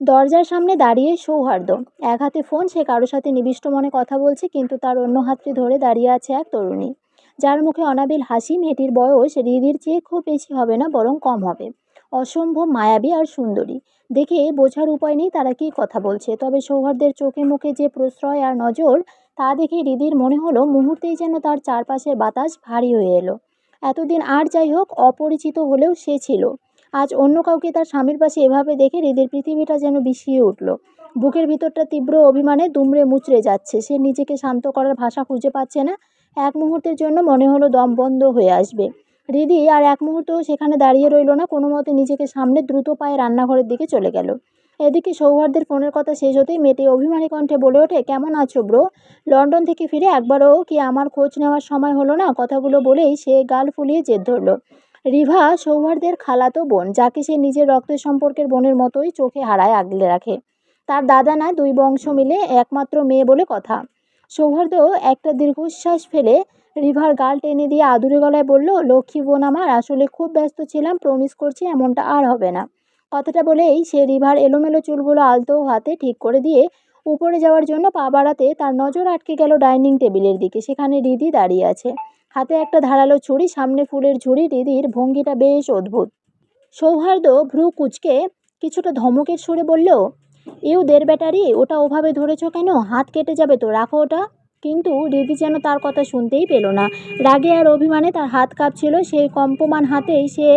দরজার সামনে দাঁড়িয়ে সৌহার্দ্য। এক হাতে ফোন, সে কারোর সাথে নিবিষ্ট মনে কথা বলছে, কিন্তু তার অন্য হাতটি ধরে দাঁড়িয়ে আছে এক তরুণী, যার মুখে অনাবিল হাসি। মেয়েটির বয়স হৃদির চেয়ে খুব বেশি হবে না, বরং কম হবে। অসম্ভব মায়াবী আর সুন্দরী। দেখে বোঝার উপায় নেই তারা কি কথা বলছে, তবে সৌহার্দ্যের চোখে মুখে যে প্রশ্রয় আর নজর, তা দেখে হৃদির মনে হলো মুহূর্তেই যেন তার চারপাশের বাতাস ভারী হয়ে এলো। এতদিন আর যাই হোক, অপরিচিত হলেও সে ছিল। আজ অন্য কাউকে তার স্বামীর পাশে এভাবে দেখে হৃদের পৃথিবীটা যেন বিষিয়ে উঠল। বুকের ভিতরটা তীব্র অভিমানে দুমড়ে মুচড়ে যাচ্ছে। সে নিজেকে শান্ত করার ভাষা খুঁজে পাচ্ছে না। এক মুহূর্তের জন্য মনে হলো দম বন্ধ হয়ে আসবে। হৃদি আর এক মুহূর্তও সেখানে দাঁড়িয়ে রইল না, কোনো মতে নিজেকে সামনে দ্রুত পায়ে রান্নাঘরের দিকে চলে গেল। এদিকে সৌহার্দ্যের ফোনের কথা শেষ হতেই মেয়েটি অভিমানী কণ্ঠে বলে ওঠে, কেমন আছো ব্রো? লন্ডন থেকে ফিরে একবারও কি আমার খোঁজ নেওয়ার সময় হলো না? কথাগুলো বলেই সে গাল ফুলিয়ে জেদ ধরল। রিভা সৌহার্দ্যের খালাতো বোন, যাকে সে নিজের রক্তের সম্পর্কের বোনের মতোই চোখে হারায় আগলে রাখে। তার দাদা না, দুই বংশ মিলে একমাত্র মেয়ে বলে কথা। সৌহার্দ্য একটা দীর্ঘশ্বাস ফেলে রিভার গাল টেনে দিয়ে আদুরে গলায় বলল, লক্ষ্মী বোন আমার, আসলে খুব ব্যস্ত ছিলাম, প্রমিস করছি এমনটা আর হবে না। কথাটা বলেই সে রিভার এলোমেলো চুলগুলো আলতো হাতে ঠিক করে দিয়ে উপরে যাওয়ার জন্য পা বাড়াতে তার নজর আটকে গেল ডাইনিং টেবিলের দিকে। সেখানে রিদি দাঁড়িয়ে আছে, হাতে একটা ধারালো ছুরি, সামনে ফুলের ঝুড়ি। রিদির ভঙ্গিটা বেশ অদ্ভুত। সৌহার্দ্য ভ্রু কুঁচকে কিছুটা ধমকের সুরে বলল, ইউ দের ব্যাটারি, ওটা ওভাবে ধরেছো কেন? হাত কেটে যাবে তো, রাখো ওটা। কিন্তু রিদি যেন তার কথা শুনতেই পেল না। রাগে আর অভিমানে তার হাত কাঁপছিল। সেই কম্পমান হাতেই সে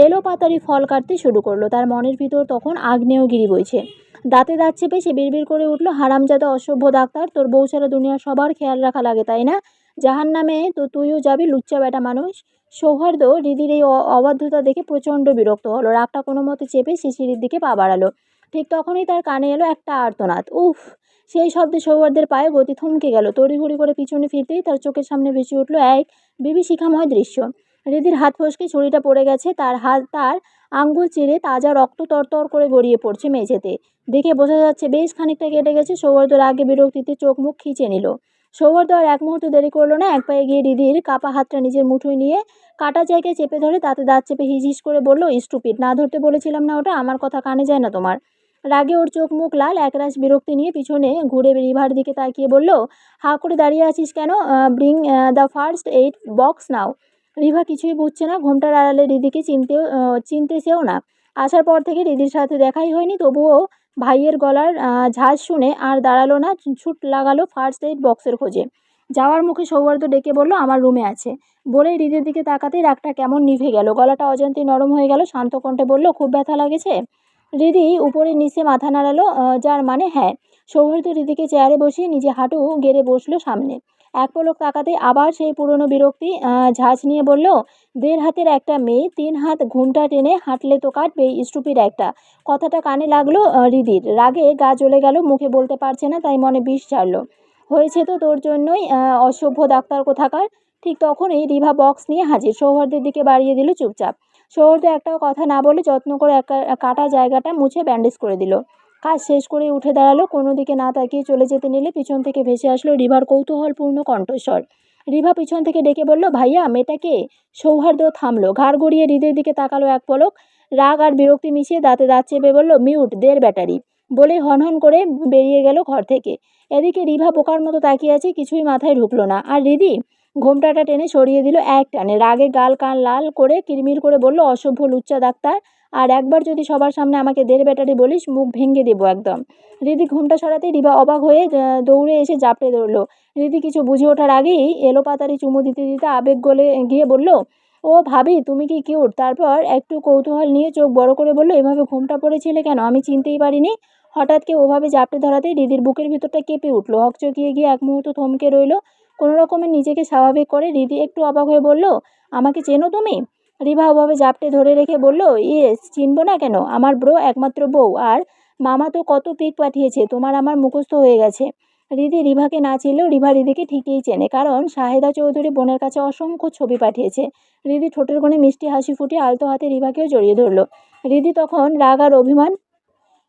এলোপাতাড়ি ফল কাটতে শুরু করলো। তার মনের ভিতর তখন আগ্নেয়গিরি বইছে। দাঁতে দাঁত চেপে সে বিড়বিড় করে উঠল, হারামজাদা অসভ্য ডাক্তার, তোর বউ ছাড়া দুনিয়ার সবার খেয়াল রাখা লাগে তাই না? জাহান্নামে তো তুইও যাবি, লুচ্চা বেটা মানুষ। সৌহার্দ্য হৃদির এই অবাধ্যতা দেখে প্রচণ্ড বিরক্ত হলো। রাগটা কোনো মতে চেপে সে সিঁড়ির দিকে পা বাড়ালো। ঠিক তখনই তার কানে এলো একটা আর্তনাদ। উফ! সেই শব্দে সৌহার্দ্যের পায়ে গতি থমকে গেল। তড়িঘড়ি করে পিছনে ফিরতেই তার চোখের সামনে ভেসে উঠল এক বিভীষিকাময় দৃশ্য। হৃদির হাত ফসকে ছুরিটা পড়ে গেছে। তার আঙ্গুল চিরে তাজা রক্ত তরতর করে গড়িয়ে পড়ছে মেঝেতে। দেখে বোঝা যাচ্ছে বেশ খানিকটা কেটে গেছে। সৌহার্দ্য রাগে বিরক্তিতে চোখ মুখ খিঁচে নিল। সৌহার্দ্য আর এক মুহূর্ত দেরি করলো না। এক পায়ে গিয়ে হৃদির কাপা হাতটা নিজের মুঠোয় নিয়ে কাটা জায়গায় চেপে ধরে তাতে দাঁত চেপে হিস করে বলল, স্টুপিড, না ধরতে বলেছিলাম না ওটা? আমার কথা কানে যায় না তোমার? রাগে ওর চোখ মুখ লাল। একরাশ বিরক্তি নিয়ে পিছনে ঘুরে রিভার দিকে তাকিয়ে বলল, হাঁ করে দাঁড়িয়ে আছিস কেন? Bring the first aid box now. Riva কিছুই বুঝছে না। ঘোমটার আড়ালে রিদিকে চিনতেছেও না। আসার পর থেকে রিদির সাথে দেখাই হয়নি, তবুও ভাইয়ের গলার ঝাঁজ শুনে আর দাঁড়ালো না, ছুট লাগালো ফার্স্ট এইড বক্সের খোঁজে। যাওয়ার মুখে সৌহার্দ্য ডেকে বলল, আমার রুমে আছে। বলেই হৃদের দিকে তাকাতেই রাগটা কেমন নিভে গেল। গলাটা অজান্তেই নরম হয়ে গেল। শান্ত কণ্ঠে বলল, খুব ব্যথা লাগেছে? হৃদি উপরে নিচে মাথা নাড়ালো, যার মানে হ্যাঁ। সৌহার্দ্য হৃদিকে চেয়ারে বসিয়ে নিজে হাঁটু গেড়ে বসলো সামনে। এক পলক তাকাতেই আবার সেই পুরনো বিরক্তি ঝাঁজ নিয়ে বলল, দেড় হাতের একটা মেয়ে, 3 হাত ঘুমটা টেনে হাঁটলে তো কাটবে, স্টুপিড একটা। কথাটা কানে লাগলো হৃদির। রাগে গা জ্বলে গেল। মুখে বলতে পারছে না, তাই মনে বিষ ঝাড়ল। হয়েছে তো তোর জন্যই, অসভ্য ডাক্তার কোথাকার। ঠিক তখনই রিভা বক্স নিয়ে হাজির। সৌহার্দ্যের দিকে বাড়িয়ে দিল চুপচাপ। সৌহার্দ্য একটাও কথা না বলে যত্ন করে কাটা জায়গাটা মুছে ব্যান্ডেজ করে দিল। কাজ শেষ করে উঠে দাঁড়ালো। কোনো দিকে না তাকিয়ে চলে যেতে নিলে পিছন থেকে ভেসে আসলো রিভার কৌতূহলপূর্ণ কণ্ঠস্বর। রিভা পিছন থেকে ডেকে বলল, ভাইয়া, মেয়েটা কে? সৌহার্দ্য থামলো। ঘাড় গড়িয়ে হৃদের দিকে তাকালো এক পলক। রাগ আর বিরক্তি মিশিয়ে দাঁতে দাঁত চেপে বলল, মিউট দের ব্যাটারি। বলে হনহন করে বেরিয়ে গেল ঘর থেকে। এদিকে রিভা বোকার মতো তাকিয়ে আছে, কিছুই মাথায় ঢুকলো না। আর হৃদি ঘোমটাটা টেনে সরিয়ে দিল এক টানে। রাগে গাল কান লাল করে কিরমির করে বলল, অসভ্য লুচ্চা ডাক্তার, আর একবার যদি সবার সামনে আমাকে দের ব্যাটারি বলিস, মুখ ভেঙে দেবো একদম। হৃদি ঘোমটা সরাতে রিভা অবাক হয়ে দৌড়ে এসে জাপটে ধরলো। হৃদি কিছু বুঝে ওঠার আগেই এলোপাতাড়ি চুমু দিতে দিতে আবেগ গলে গিয়ে বলল, ও ভাবি, তুমি কি কিউট। তারপর একটু কৌতূহল নিয়ে চোখ বড় করে বলল, এভাবে ঘোমটা পড়েছিলে কেন? আমি চিনতেই পারিনি। হঠাৎ কেউ ওভাবে জাপটে ধরাতেই হৃদির বুকের ভিতরটা কেঁপে উঠল। হকচকিয়ে গিয়ে এক মুহূর্ত থমকে রইল। কোনো রকমে নিজেকে স্বাভাবিক করে হৃদি একটু অবাক হয়ে বলল, আমাকে চেনো তুমি? রিভা ওভাবে জাপটে ধরে রেখে বলল, ইয়েস, চিনবো না কেন? আমার ব্রো, একমাত্র বউ। আর মামা তো কত পিক পাঠিয়েছে, তোমার আমার মুখস্থ হয়ে গেছে। হৃদি রিভাকে না চিনলেও রিভা হৃদিকে ঠিকই চেনে, কারণ শাহেদা চৌধুরী বোনের কাছে অসংখ্য ছবি পাঠিয়েছে। হৃদি ঠোঁটের কোণে মিষ্টি হাসি ফুটিয়ে আলতো হাতে রিভাকেও জড়িয়ে ধরল। হৃদি তখন রাগ আর অভিমান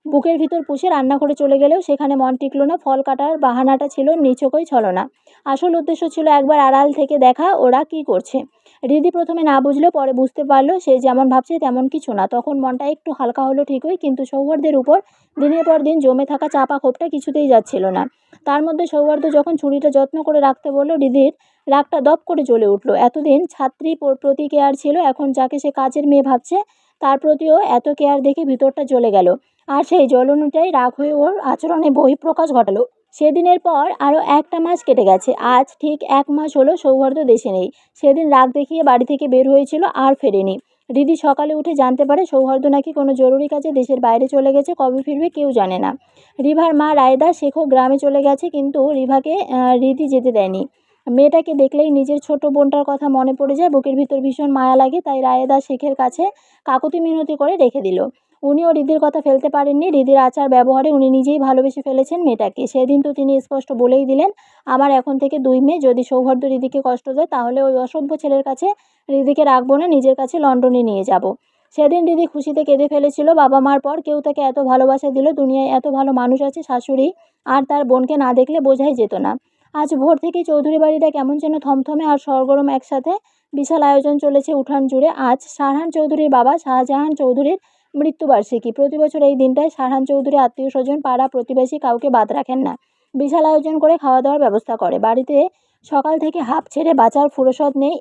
বুকের ভিতর পুষে রান্না করে চলে গেলেও সেখানে মন টিকল না। ফল কাটার বাহানাটা ছিল নিছকই ছলনা। আসল উদ্দেশ্য ছিল একবার আড়াল থেকে দেখা ওরা কি করছে। রিদি প্রথমে না বুঝলেও পরে বুঝতে পারলো সে যেমন ভাবছে তেমন কিছু না। তখন মনটা একটু হালকা হলো ঠিকই, কিন্তু সৌহার্দ্যের উপর দিনের পর দিন জমে থাকা চাপা ক্ষোভটা কিছুতেই যাচ্ছিল না। তার মধ্যে সৌহার্দ্য যখন ছুরিটা যত্ন করে রাখতে বলল, রিদির রাগটা দপ করে জ্বলে উঠল। এতদিন ছাত্রী প্রতি কেয়ার ছিল, এখন যাকে সে কাজের মেয়ে ভাবছে তার প্রতিও এত কেয়ার দেখে ভিতরটা জ্বলে গেল। আর সেই জ্বলনটাই রাগ হয়ে ওর আচরণে বহিঃপ্রকাশ ঘটালো। সেদিনের পর আরও একটা মাস কেটে গেছে। আজ ঠিক 1 মাস হলো সৌহার্দ্য দেশে নেই। সেদিন রাগ দেখিয়ে বাড়ি থেকে বের হয়েছিল, আর ফেরেনি। রিদি সকালে উঠে জানতে পারে সৌহার্দ্য নাকি কোনো জরুরি কাজে দেশের বাইরে চলে গেছে। কবে ফিরবে কেউ জানে না। রিভার মা রায়দা শেখও গ্রামে চলে গেছে, কিন্তু রিভাকে রিদি যেতে দেয়নি। মেয়েটাকে দেখলেই নিজের ছোট বোনটার কথা মনে পড়ে যায়। বুকের ভিতর ভীষণ মায়া লাগে, তাই রায়দা শেখের কাছে কাকুতি মিনতি করে রেখে দিল। উনিও রিদির কথা ফেলতে পারেননি। রিদির আচার ব্যবহারে উনি নিজেই ভালোবেসে ফেলেছেন মেয়েটাকে। সেদিন তো তিনি স্পষ্ট বলেই দিলেন, আমার এখন থেকে 2 মেয়ে। যদি সৌহার্দ্য রিদিকে কষ্ট দেয় তাহলে ওই অসভ্য ছেলের কাছে রিদিকে রাখবো না, নিজের কাছে লন্ডনে নিয়ে যাব। সেদিন রিদি খুশিতে কেঁদে ফেলেছিল। বাবা মার পর কেউ তাকে এত ভালোবাসা দিল। দুনিয়ায় এত ভালো মানুষ আছে। শাশুড়ি আর তার বোনকে না দেখলে বোঝাই যেত না। আজ ভোর থেকেই চৌধুরী বাড়িটা কেমন যেন থমথমে আর সরগরম একসাথে। বিশাল আয়োজন চলেছে উঠান জুড়ে। আজ সারহান চৌধুরীর বাবা শাহজাহান চৌধুরীর মৃত্যুবার্ষিকী। প্রতি বছর এই দিনটায় সারহান চৌধুরী আত্মীয়-স্বজন, পাড়া প্রতিবেশী কাউকে বাদ রাখেন না। বিশাল আয়োজন করে খাওয়া দাওয়ার ব্যবস্থা করে। বাড়িতে সকাল থেকে হাঁপ ছেড়ে বাঁচার ফুরসত নেই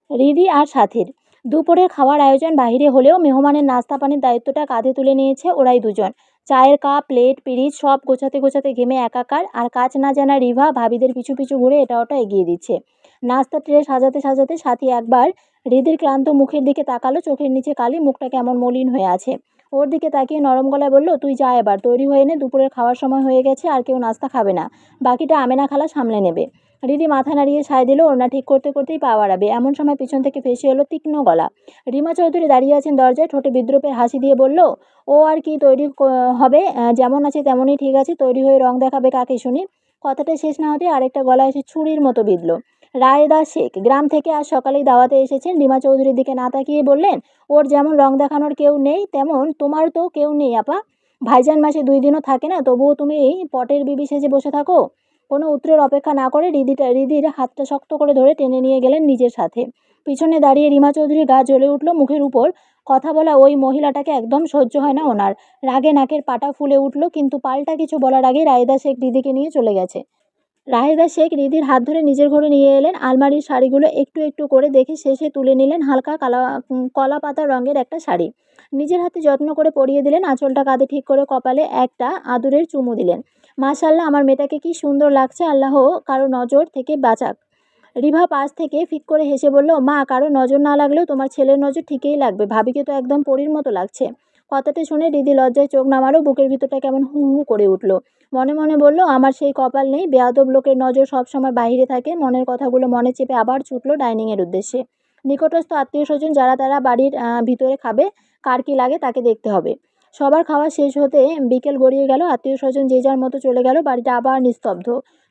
রিদি আর সাথীর। দুপুরের খাওয়ার আয়োজন বাহিরে হলেও মেহমানের নাস্তা পানির দায়িত্বটা কাঁধে তুলে নিয়েছে ওরাই দুজন। চায়ের কাপ, প্লেট, পিরিচ সব গোছাতে গোছাতে ঘেমে একাকার। আর কাজ না জানা রিভা ভাবিদের পিছু পিছু ঘুরে এটা ওটা এগিয়ে দিচ্ছে। নাস্তার ট্রে সাজাতে সাজাতে সাথী একবার হৃদির ক্লান্ত মুখের দিকে তাকালো। চোখের নিচে কালি, মুখটা কেমন মলিন হয়ে আছে। ওর দিকে তাকিয়ে নরম গলায় বলল, তুই যা, এবার তৈরি হয়ে নে, দুপুরের খাওয়ার সময় হয়ে গেছে। আর কেউ নাস্তা খাবে না, বাকিটা আমেনা খালা সামলে নেবে। রিদি মাথা নাড়িয়ে সায় দিল। ওড়না ঠিক করতে করতেই পা বাড়াবে, এমন সময় পিছন থেকে ভেসে এলো তীক্ষ্ণ গলা। রিমা চৌধুরী দাঁড়িয়ে আছেন দরজায়। ঠোঁটে বিদ্রুপের হাসি দিয়ে বলল, ও আর কি তৈরি হবে, যেমন আছে তেমনই ঠিক আছে। তৈরি হয়ে রং দেখাবে কাকে শুনি? কথাটা শেষ না হতেই আরেকটা গলা এসে ছুরির মতো বিঁধল। রায়দা শেখ গ্রাম থেকে আজ সকালেই দাওয়াতে এসেছেন। রিমা চৌধুরীর দিকে না তাকিয়ে বললেন, ওর যেমন রং দেখানোর কেউ নেই, তেমন তোমার তো কেউ নেই আপা। ভাইজান মাসে 2 দিনও থাকে না, তবুও তুমি এই পটের বিবি সেজে বসে থাকো। কোনো উত্তরের অপেক্ষা না করে রিদির হাতটা শক্ত করে ধরে টেনে নিয়ে গেলেন নিজের সাথে। পিছনে দাঁড়িয়ে রিমা চৌধুরীর গা জ্বলে উঠল। মুখের উপর কথা বলা ওই মহিলাটাকে একদম সহ্য হয় না ওনার। রাগে নাকের পাটা ফুলে উঠল, কিন্তু পাল্টা কিছু বলার আগেই রায়দা শেখ রিদিকে নিয়ে চলে গেছে। রাহেদা শেখ রিদির হাত ধরে নিজের ঘরে নিয়ে এলেন। আলমারির শাড়িগুলো একটু একটু করে দেখে শেষে তুলে নিলেন হালকা কলা পাতা রঙের একটা শাড়ি। নিজের হাতে যত্ন করে পরিয়ে দিলেন। আঁচলটা কাঁধে ঠিক করে কপালে একটা আদুরের চুমু দিলেন। মাশাআল্লাহ, আমার মেয়েটাকে কি সুন্দর লাগছে, আল্লাহ কারো নজর থেকে বাঁচাক। রিভা পাশ থেকে ফিক করে হেসে বলল, মা, কারো নজর না লাগলেও তোমার ছেলের নজর ঠিকই লাগবে। ভাবিকে তো একদম পরীর মতো লাগছে। কথাটা শুনে রিদি লজ্জায় চোখ নামালো। বুকের ভিতরটা কেমন হু হু করে উঠল। মনে মনে বলল, আমার সেই কপাল নেই। বেয়াদব লোকের নজর সবসময় বাইরে থাকে। মনের কথাগুলো মনে চেপে আবার ছুটল ডাইনিংয়ের উদ্দেশ্যে। নিকটস্থ আত্মীয়-স্বজন যারা তারা বাড়ির ভিতরে খাবে, কার কী লাগে তাকে দেখতে হবে। সবার খাওয়া শেষ হতে বিকেল গড়িয়ে গেল। আত্মীয়-স্বজন যে যার মতো চলে গেল। বাড়িটা আবার নিস্তব্ধ।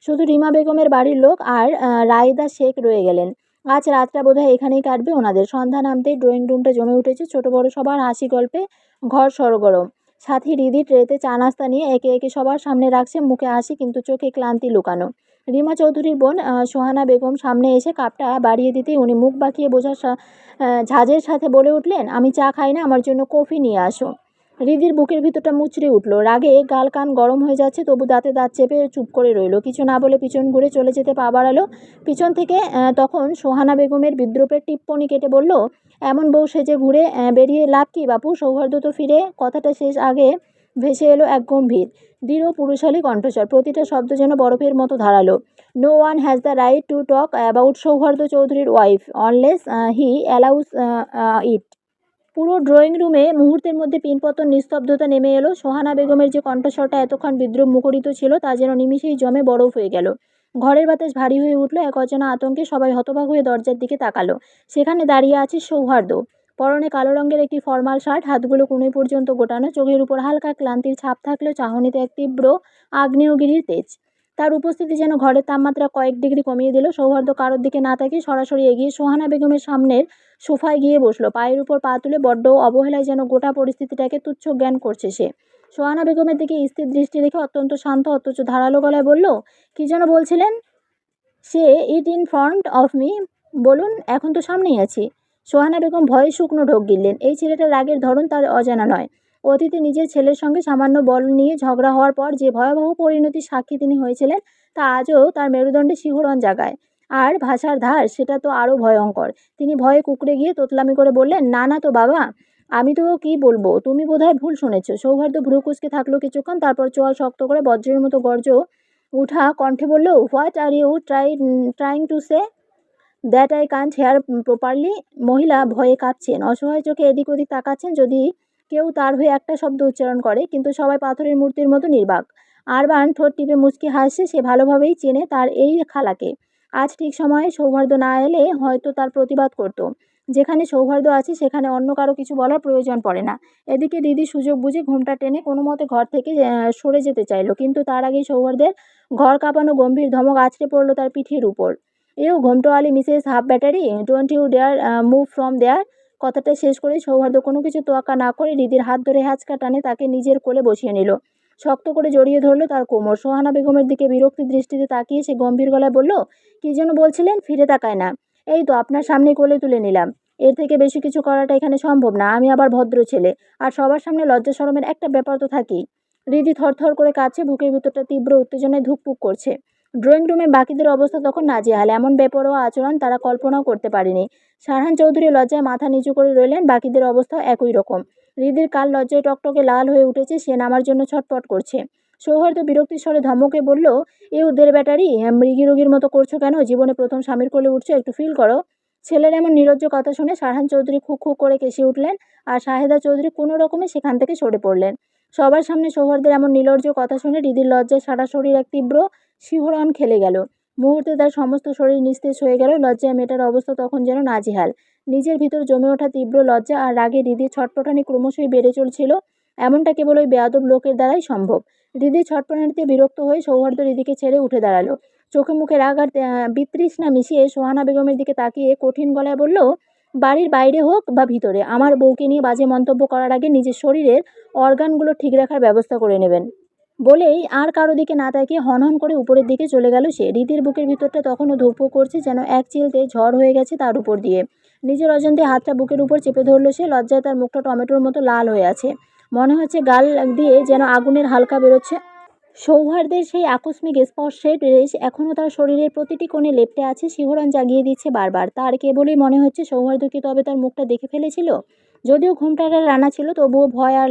শুধু রিমা বেগমের বাড়ির লোক আর রায়দা শেখ রয়ে গেলেন। আজ রাতটা বোধহয় এখানেই কাটবে ওনাদের। সন্ধ্যা নামতেই ড্রয়িং রুমটা জমে উঠেছে। ছোট বড় সবার হাসি গল্পে ঘর সরগরম। সাথী রিদি ট্রেতে চা নাস্তা নিয়ে একে একে সবার সামনে রাখছে। মুখে হাসি, কিন্তু চোখে ক্লান্তি লুকানো। রিমা চৌধুরীর বোন সোহানা বেগম সামনে এসে কাপটা বাড়িয়ে দিতেই উনি মুখ বাঁকিয়ে বোঝার ঝাঁজের সাথে বলে উঠলেন, আমি চা খাই না, আমার জন্য কফি নিয়ে আসো। রিদির বুকের ভিতরটা মুচড়ে উঠল। রাগে গাল কান গরম হয়ে যাচ্ছে, তবু দাঁতে দাঁত চেপে চুপ করে রইল। কিছু না বলে পিছন ঘুরে চলে যেতে পা বাড়ালো। পিছন থেকে তখন সোহানা বেগমের বিদ্রুপের টিপ্পনি কেটে বলল, এমন বউ সেজে ঘুরে বেরিয়ে লাভ কি বাপু? সৌহার্দ্য তো ফিরে। কথাটা শেষ আগে ভেসে এলো এক গম্ভীর দৃঢ় পুরুষালী কণ্ঠস্বর। প্রতিটা শব্দ যেন বরফের মতো ধারালো। No one has the right to talk about Souharda চৌধুরীর ওয়াইফ অনলেস হি অ্যালাউস ইট। পুরো ড্রয়িং রুমে মুহূর্তের মধ্যে পিনপতন নিস্তব্ধতা নেমে এলো। সোহানা বেগমের যে কণ্ঠস্বরটা এতক্ষণ বিদ্রুপ মুখরিত ছিল, তা যেন নিমিষেই জমে বরফ হয়ে গেল। ঘরের বাতাস ভারী হয়ে উঠল। এক অজানা আতঙ্কে সবাই হতবাক হয়ে দরজার দিকে তাকালো। সেখানে দাঁড়িয়ে আছে সৌহার্দ্য। পরনে কালো রঙের একটি ফরমাল শার্ট, হাতগুলো কনুই পর্যন্ত গোটানো। চোখের উপর হালকা ক্লান্তির ছাপ থাকলেও চাহনিতে এক তীব্র আগ্নেয়গিরির তেজ। তার উপস্থিতি যেন ঘরের তাপমাত্রা কয়েক ডিগ্রি কমিয়ে দিল। সৌহার্দ্য কারোর দিকে না তাকিয়ে সরাসরি এগিয়ে সোহানা বেগমের সামনের সোফায় গিয়ে বসলো। পায়ের উপর পা তুলে বড্ড অবহেলায় যেন গোটা পরিস্থিতিটাকে তুচ্ছ জ্ঞান করছে সে। সোহানা বেগমের দিকে স্থির দৃষ্টি রেখে অত্যন্ত শান্ত অথচ ধারালো গলায় বলল, কি যেন বলছিলেন? Say it in front of me. বলুন, এখন তো সামনেই আছি। সোহানা বেগম ভয়ে শুকনো ঢোক গিললেন। এই ছেলেটার রাগের ধরন তার অজানা নয়। অতীতে নিজের ছেলের সঙ্গে সামান্য বল নিয়ে ঝগড়া হওয়ার পর যে ভয়াবহ পরিণতির সাক্ষী তিনি হয়েছিলেন তা আজও তার মেরুদণ্ডে শিহরণ জাগায়। আর ভাষার ধার সেটা তো আরও ভয়ঙ্কর। তিনি ভয়ে কুঁকড়ে গিয়ে তোতলামি করে বললেন, না না তো বাবা, আমি তো কি বলবো, তুমি বোধহয় ভুল শুনেছ। সৌহার্দ্য ভ্রু কুঁচকে থাকলো কিছুক্ষণ, তারপর চোয়াল শক্ত করে বজ্রের মতো উঠা কণ্ঠে বলল, what are you trying to say that I can't hear properly? মহিলা ভয়ে কাঁপছেন, অসহায় চোখে এদিক ওদিক তাকাচ্ছেন যদি কেউ তার হয়ে একটা শব্দ উচ্চারণ করে, কিন্তু সবাই পাথরের মূর্তির মতো নির্বাক। আরবান ঠোঁট টিপে মুচকি হাসছে। সে ভালোভাবেই চেনে তার এই খালাকে। আজ ঠিক সময়ে সৌহার্দ্য না এলে হয়তো তার প্রতিবাদ করত। যেখানে সৌহার্দ্য আছে সেখানে অন্য কারো কিছু বলার প্রয়োজন পড়ে না। এদিকে দিদি সুযোগ বুঝে ঘুমটা টেনে কোনো মতে ঘর থেকে সরে যেতে চাইল, কিন্তু তার আগেই সৌহার্দ্যের ঘর কাঁপানো গম্ভীর ধমক আছড়ে পড়ল তার পিঠের উপর। ইউ ঘোমটোওয়ালি Mrs half battery, don't you dare move from there. কথাটা শেষ করে সৌহার্দ্য কোনো কিছু তোয়াক্কা না করে রিদির হাত ধরে হ্যাঁচকা টানে তাকে নিজের কোলে বসিয়ে নিল। শক্ত করে জড়িয়ে ধরল তার কোমর। সোহানা বেগমের দিকে বিরক্তি দৃষ্টিতে তাকিয়ে সে গম্ভীর গলায় বলল, কি যেন বলছিলেন? ফিরে তাকায় না। এই তো আপনার সামনে কোলে তুলে নিলাম। এর থেকে বেশি কিছু করাটা এখানে সম্ভব না। আমি আবার ভদ্র ছেলে, আর সবার সামনে লজ্জা শরমের একটা ব্যাপার তো থাকেই। রিদি থরথর করে কাঁপছে, বুকের ভিতরটা তীব্র উত্তেজনায় ধুকপুক করছে। ড্রয়িং রুমে বাকিদের অবস্থা তখন নাজেহাল। এমন বেপরোয়া আচরণ তারা কল্পনাও করতে পারেনি। সারহান চৌধুরী লজ্জায় মাথা নিচু করে রইলেন। বাকিদের অবস্থাও একই রকম। হৃদির কাল লজ্জায় টকটকে লাল হয়ে উঠেছে। সে নামার জন্য ছটপট করছে। সৌহার্দ্য বিরক্তির স্বরে ধমকে বলল, এ ওদের ব্যাটারি, মৃগী রোগীর মতো করছো কেন? জীবনে প্রথম স্বামীর কোলে উঠছো, একটু ফিল করো। ছেলের এমন নির্লজ্জ কথা শুনে সারহান চৌধুরী খুক খুক করে কেসে উঠলেন, আর শাহেদা চৌধুরী কোনো রকমে সেখান থেকে সরে পড়লেন। সবার সামনে সৌহার্দ্যের এমন নির্লজ্জ কথা শুনে হৃদির লজ্জায় সারা শরীর এক তীব্র শিহরণ খেলে গেল। মুহূর্তে তার সমস্ত শরীর নিস্তেজ হয়ে গেল। লজ্জায় মেয়েটার অবস্থা তখন যেন নাজেহাল। নিজের ভিতর জমে ওঠা তীব্র লজ্জা আর রাগে হৃদির ছটফটানি ক্রমশই বেড়ে চলছিল। এমনটা কেবল ওই বেয়াদব লোকের দ্বারাই সম্ভব। হৃদির ছটফটানিতে বিরক্ত হয়ে সৌহার্দ্য হৃদিকে ছেড়ে উঠে দাঁড়ালো। চোখে মুখে রাগ আর বিতৃষ্ণা মিশিয়ে সোহানা বেগমের দিকে তাকিয়ে কঠিন গলায় বলল, বাড়ির বাইরে হোক বা ভিতরে, আমার বউকে নিয়ে বাজে মন্তব্য করার আগে নিজের শরীরের অর্গানগুলো ঠিক রাখার ব্যবস্থা করে নেবেন। বলেই আর কারো দিকে না তাকিয়ে হনহন করে উপরের দিকে চলে গেল সে। রীতির বুকের ভিতরটা তখনও ধুকপুক করছে, যেন এক চিলতে ঝড় হয়ে গেছে তার উপর দিয়ে। নিজের অজান্তে হাতটা বুকের উপর চেপে ধরল সে। লজ্জায় তার মুখটা টমেটোর মতো লাল হয়ে আছে। মনে হচ্ছে গাল দিয়ে যেন আগুনের হালকা বেরোচ্ছে। সৌহার্দ্যের সেই আকস্মিক স্পর্শের রেশ এখনও তার শরীরের প্রতিটি কোণে লেপ্টে আছে, শিহরণ জাগিয়ে দিচ্ছে বারবার। তার কেবলই মনে হচ্ছে সৌহার্দ্য কি তবে তার মুখটা দেখে ফেলেছিল? যদিও ঘুমটাটা রানা ছিল, তবুও ভয় আর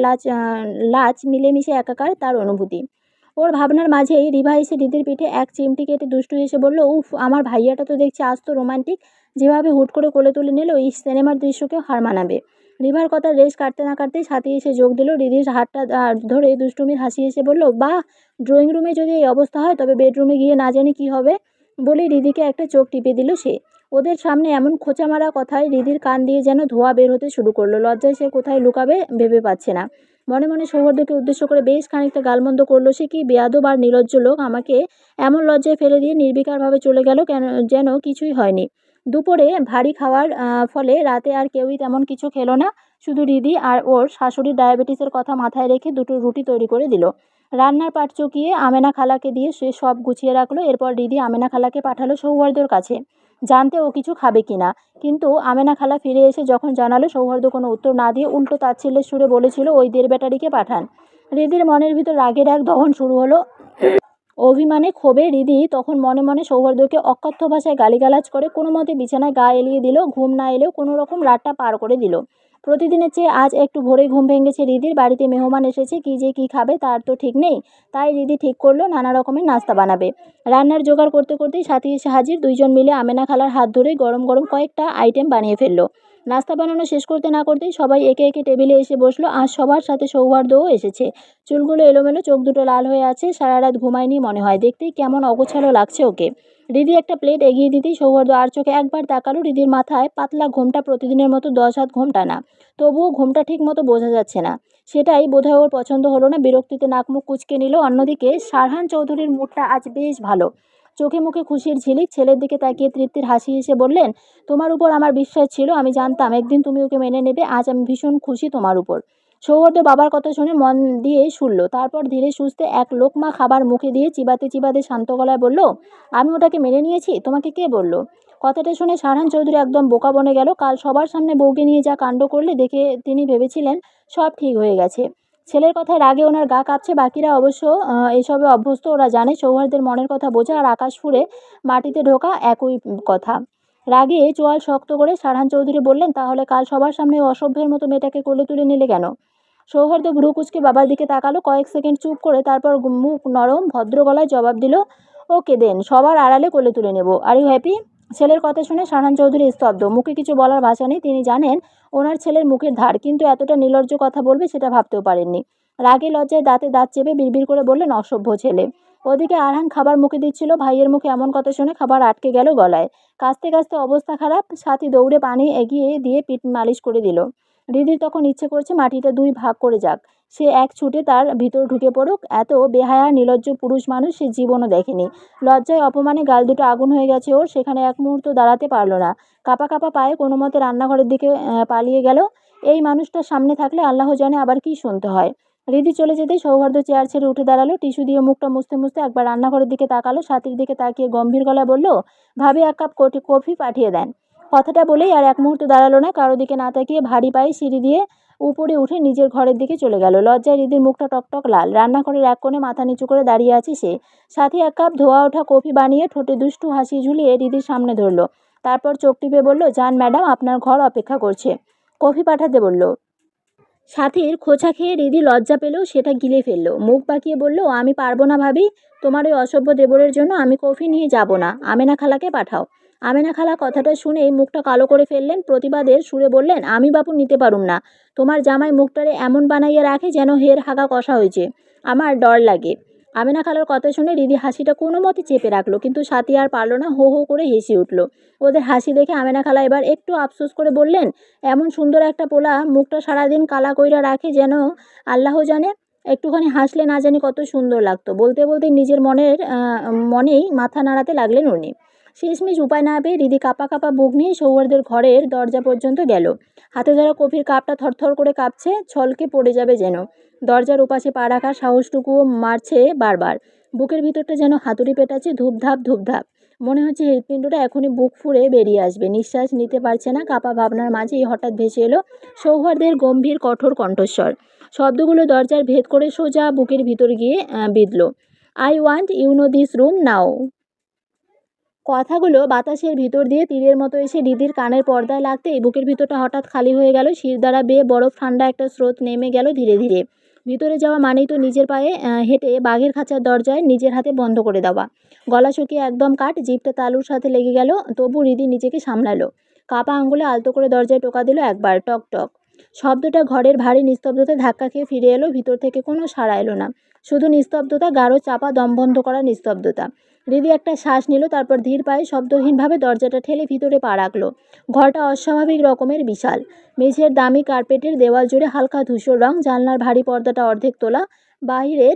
লাজ মিলেমিশে একাকার তার অনুভূতি। ওর ভাবনার মাঝেই রিভা এসে দিদির পিঠে এক চিমটি কেটে দুষ্টু হেসে বলল, উফ, আমার ভাইয়াটা তো দেখছি আজ তো রোমান্টিক। যেভাবে হুট করে কোলে তুলে নিল, এই সিনেমার দৃশ্যকেও হার মানাবে। রিভার কথা রেশ কাটতে না কাটতেই সাথী এসে যোগ দিল। রিদির হাতটা ধরে দুষ্টুমির হাসি এসে বলল, বাহ, ড্রয়িং রুমে যদি এই অবস্থা হয় তবে বেডরুমে গিয়ে না জানি কি হবে। বলেই রিদিকে একটা চোখ টিপে দিল সে। ওদের সামনে এমন খোঁচা মারা কথায় রিদির কান দিয়ে যেন ধোঁয়া বের হতে শুরু করলো। লজ্জায় সে কোথায় লুকাবে ভেবে পাচ্ছে না। মনে মনে সৌহার্দ্যকে উদ্দেশ্য করে বেশ খানিকটা গালমন্দ করলো সে। কি বেয়াদব আর নির্লজ্জ লোক, আমাকে এমন লজ্জায় ফেলে দিয়ে নির্বিকারভাবে চলে গেল কেন, যেন কিছুই হয়নি। দুপুরে ভারী খাওয়ার ফলে রাতে আর কেউই তেমন কিছু খেলো না। শুধু রিদি আর ওর শাশুড়ির ডায়াবেটিসের কথা মাথায় রেখে দুটো রুটি তৈরি করে দিল। রান্নার পাট চুকিয়ে আমেনা খালাকে দিয়ে সে সব গুছিয়ে রাখলো। এরপর রিদি আমেনা খালাকে পাঠালো সৌহার্দ্যর কাছে, জানতে ও কিছু খাবে কিনা। কিন্তু আমেনা খালা ফিরে এসে যখন জানালো, সৌহার্দ্য কোনো উত্তর না দিয়ে উল্টো তাচ্ছিল্যের সুরে বলেছিল, ওই দের ব্যাটারিকে পাঠান। রিদির মনের ভিতর রাগের এক দহন শুরু হলো। অভিমানে ক্ষোভে রিদি তখন মনে মনে সৌহার্দ্যকে অকথ্য ভাষায় গালিগালাজ করে কোনো মতে বিছানায় গা এলিয়ে দিল। ঘুম না এলেও কোনো রকম রাতটা পার করে দিল। প্রতিদিনের চেয়ে আজ একটু ভোরেই ঘুম ভেঙেছে রিদির। বাড়িতে মেহমান এসেছে, কি যে কি খাবে তার তো ঠিক নেই। তাই রিদি ঠিক করলো নানা রকমের নাস্তা বানাবে। রান্নার জোগাড় করতে করতেই সাথী এসে হাজির। দুইজন মিলে আমেনা খালার হাত ধরে গরম গরম কয়েকটা আইটেম বানিয়ে ফেললো। নাস্তা বানানো শেষ করতে না করতেই সবাই একে একে টেবিলে এসে বসলো। আজ সবার সাথে সৌহার্দ্যও এসেছে। চুলগুলো এলোমেলো, চোখ দুটো লাল হয়ে আছে। সারা রাত ঘুমায়নি মনে হয়। দেখতেই কেমন অগোছালো লাগছে ওকে। রিদি একটা প্লেট এগিয়ে দিতেই সৌহার্দ্য আর চোখে একবার তাকালো। রিদির মাথায় পাতলা ঘোমটা, প্রতিদিনের মতো 10 হাত ঘোমটা না। তবুও ঘোমটা ঠিক মতো বোঝা যাচ্ছে না। সেটাই বোধহয় ওর পছন্দ হলো না। বিরক্তিতে নাক মুখ কুঁচকে নিল। অন্যদিকে সারহান চৌধুরীর মুডটা আজ বেশ ভালো। চোখে মুখে খুশির ঝিলিক। ছেলের দিকে তাকিয়ে তৃপ্তির হাসি হেসে বললেন, তোমার উপর আমার বিশ্বাস ছিল। আমি জানতাম একদিন তুমি ওকে মেনে নেবে। আজ আমি ভীষণ খুশি তোমার উপর। সৌহার্দ্য বাবার কথা শুনে মন দিয়ে শুনল। তারপর ধীরে সুস্থে এক লোকমা খাবার মুখে দিয়ে চিবাতে চিবাতে শান্ত গলায় বলল, আমি ওটাকে মেনে নিয়েছি, তোমাকে কে বলল? কথাটা শুনে সারহান চৌধুরী একদম বোকা বনে গেল। কাল সবার সামনে বউকে নিয়ে যা কাণ্ড করলে দেখে তিনি ভেবেছিলেন সব ঠিক হয়ে গেছে। ছেলের কথায় রাগে ওনার গা কাঁপছে। বাকিরা অবশ্য এসবে অভ্যস্ত। ওরা জানে সৌহার্দ্যের মনের কথা বোঝা আর আকাশ ফুঁড়ে মাটিতে ঢোকা একই কথা। রাগে চোয়াল শক্ত করে সারহান চৌধুরী বললেন, তাহলে কাল সবার সামনে ওই অসভ্যের মতো মেয়েটাকে কোলে তুলে নিলে কেন? সৌহার্দ্য ভ্রু কুঁচকে বাবার দিকে তাকালো কয়েক সেকেন্ড চুপ করে, তারপর মুখ নরম ভদ্র গলায় জবাব দিল, ওকে দেন, সবার আড়ালে কোলে তুলে নেব। Are you happy? ছেলের কথা শুনে সারহান চৌধুরী স্তব্ধ। মুখে কিছু বলার ভাষা নেই। তিনি জানেন ওনার ছেলের মুখের ধার, কিন্তু এতটা নির্লজ্জ কথা বলবে সেটা ভাবতেও পারেননি। রাগে লজ্জায় দাঁতে দাঁত চেপে বিড়বিড় করে বললেন, অসভ্য ছেলে। ওদিকে আরহান খাবার মুখে দিচ্ছিল। ভাইয়ের মুখে এমন কথা শুনে খাবার আটকে গেল গলায়। কাঁচতে কাঁচতে অবস্থা খারাপ। সাথী দৌড়ে পানি এগিয়ে দিয়ে পিঠ মালিশ করে দিল। হৃদির তখন ইচ্ছে করছে মাটিটা দুই ভাগ করে যাক, সে এক ছুটে তার ভিতর ঢুকে পড়ুক। এত বেহায়া নির্লজ্জ পুরুষ মানুষ সে জীবনও দেখেনি। লজ্জায় অপমানে গাল দুটো আগুন হয়ে গেছে ওর। সেখানে এক মুহূর্ত দাঁড়াতে পারল না। কাঁপা কাঁপা পায়ে কোনো মতে রান্নাঘরের দিকে পালিয়ে গেল। এই মানুষটার সামনে থাকলে আল্লাহ জানে আবার কি শুনতে হয়। হৃদি চলে যেতে সৌহার্দ্য চেয়ার ছেড়ে উঠে দাঁড়ালো। টিস্যু দিয়ে মুখটা মুছতে মুছতে একবার রান্নাঘরের দিকে তাকালো। সাথীর দিকে তাকিয়ে গম্ভীর গলায় বলল, ভাবি এক কাপ কফি পাঠিয়ে দেন। কথাটা বলেই আর এক মুহূর্ত দাঁড়ালো না। কারো দিকে না তাকিয়ে ভারী পায়ে সিঁড়ি দিয়ে উপরে উঠে নিজের ঘরের দিকে চলে গেল। লজ্জায় হৃদির মুখটা টকটক লাল। রান্নাঘরের এক কোণে মাথা নিচু করে দাঁড়িয়ে আছে সে। সাথী এক কাপ ধোয়া ওঠা কফি বানিয়ে ঠোঁটে দুষ্টু হাসি ঝুলিয়ে হৃদির সামনে ধরল। তারপর চোখ টিপে বলল, যান ম্যাডাম, আপনার ঘর অপেক্ষা করছে। কফি পাঠাতে বলল। সাথীর খোঁচা খেয়ে হৃদি লজ্জা পেলেও সেটা গিলে ফেলল। মুখ বাঁকিয়ে বলল, আমি পারবো না ভাবি, তোমার ওই অসভ্য দেবরের জন্য আমি কফি নিয়ে যাব না। আমেনা খালাকে পাঠাও। আমেনা খালা কথাটা শুনেই মুখটা কালো করে ফেললেন। প্রতিবাদের সুরে বললেন, আমি বাপু নিতে পারুম না। তোমার জামাই মুখটারে এমন বানাইয়া রাখে যেন হের হাগা কষা হয়েছে। আমার ডর লাগে। আমেনা খালার কথা শুনে হৃদি হাসিটা কোনো মতে চেপে রাখলো, কিন্তু সাথী আর পারল না। হো হো করে হেসে উঠল। ওদের হাসি দেখে আমেনা খালা এবার একটু আফসোস করে বললেন, এমন সুন্দর একটা পোলা মুখটা সারাদিন কালা কইরা রাখে যেন আল্লাহ জানে। একটুখানি হাসলে না জানি কত সুন্দর লাগতো। বলতে বলতে নিজের মনেই মাথা নাড়াতে লাগলেন উনি। শেষমেশ উপায় না পেয়ে হৃদি কাঁপা কাঁপা বুক নিয়ে সৌহার্দ্যের ঘরের দরজা পর্যন্ত গেল। হাতে ধরা কফির কাপটা থরথর করে কাঁপছে, ছলকে পড়ে যাবে যেন। দরজার ওপাশে পা রাখার সাহসটুকুও মারছে বারবার। বুকের ভিতরটা যেন হাতুড়ি পেটাচ্ছে, ধূপধাপ ধূপধাপ। মনে হচ্ছে হৃৎপিণ্ডটা এখনই বুক ফুঁড়ে বেরিয়ে আসবে। নিঃশ্বাস নিতে পারছে না। কাঁপা ভাবনার মাঝেই হঠাৎ ভেসে এলো সৌহার্দ্যের গম্ভীর কঠোর কণ্ঠস্বর। শব্দগুলো দরজার ভেদ করে সোজা বুকের ভিতর গিয়ে বিঁধল। I want you no this room now. কথাগুলো বাতাসের ভিতর দিয়ে তীরের মতো এসে হৃদির কানের পর্দায় লাগতেই বুকের ভিতরটা হঠাৎ খালি হয়ে গেল। শিরদাঁড়া বেয়ে বরফ ঠান্ডা একটা স্রোত নেমে গেল ধীরে ধীরে। ভিতরে যাওয়া মানেই তো নিজের পায়ে হেঁটে বাঘের খাঁচার দরজায় নিজের হাতে বন্ধ করে দেওয়া। গলা শুকিয়ে একদম কাঠ, জিভটা তালুর সাথে লেগে গেল। তবু হৃদি নিজেকে সামলালো। কাপা আঙুলে আলতো করে দরজায় টোকা দিল একবার, টক টক। শব্দটা ঘরের ভারী নিস্তব্ধতায় ধাক্কা খেয়ে ফিরে এলো। ভিতর থেকে কোনো সাড়া এলো না, শুধু নিস্তব্ধতা, গাঢ় চাপা দম বন্ধ করা নিস্তব্ধতা। হৃদি একটা শ্বাস নিল, তারপর ধীর পায়ে শব্দহীনভাবে দরজাটা ঠেলে ভিতরে পা রাখলো। ঘরটা অস্বাভাবিক রকমের বিশাল। মেঝের দামি কার্পেটের দেওয়াল জুড়ে হালকা ধূসর রং। জানলার ভারী পর্দাটা অর্ধেক তোলা। বাহিরের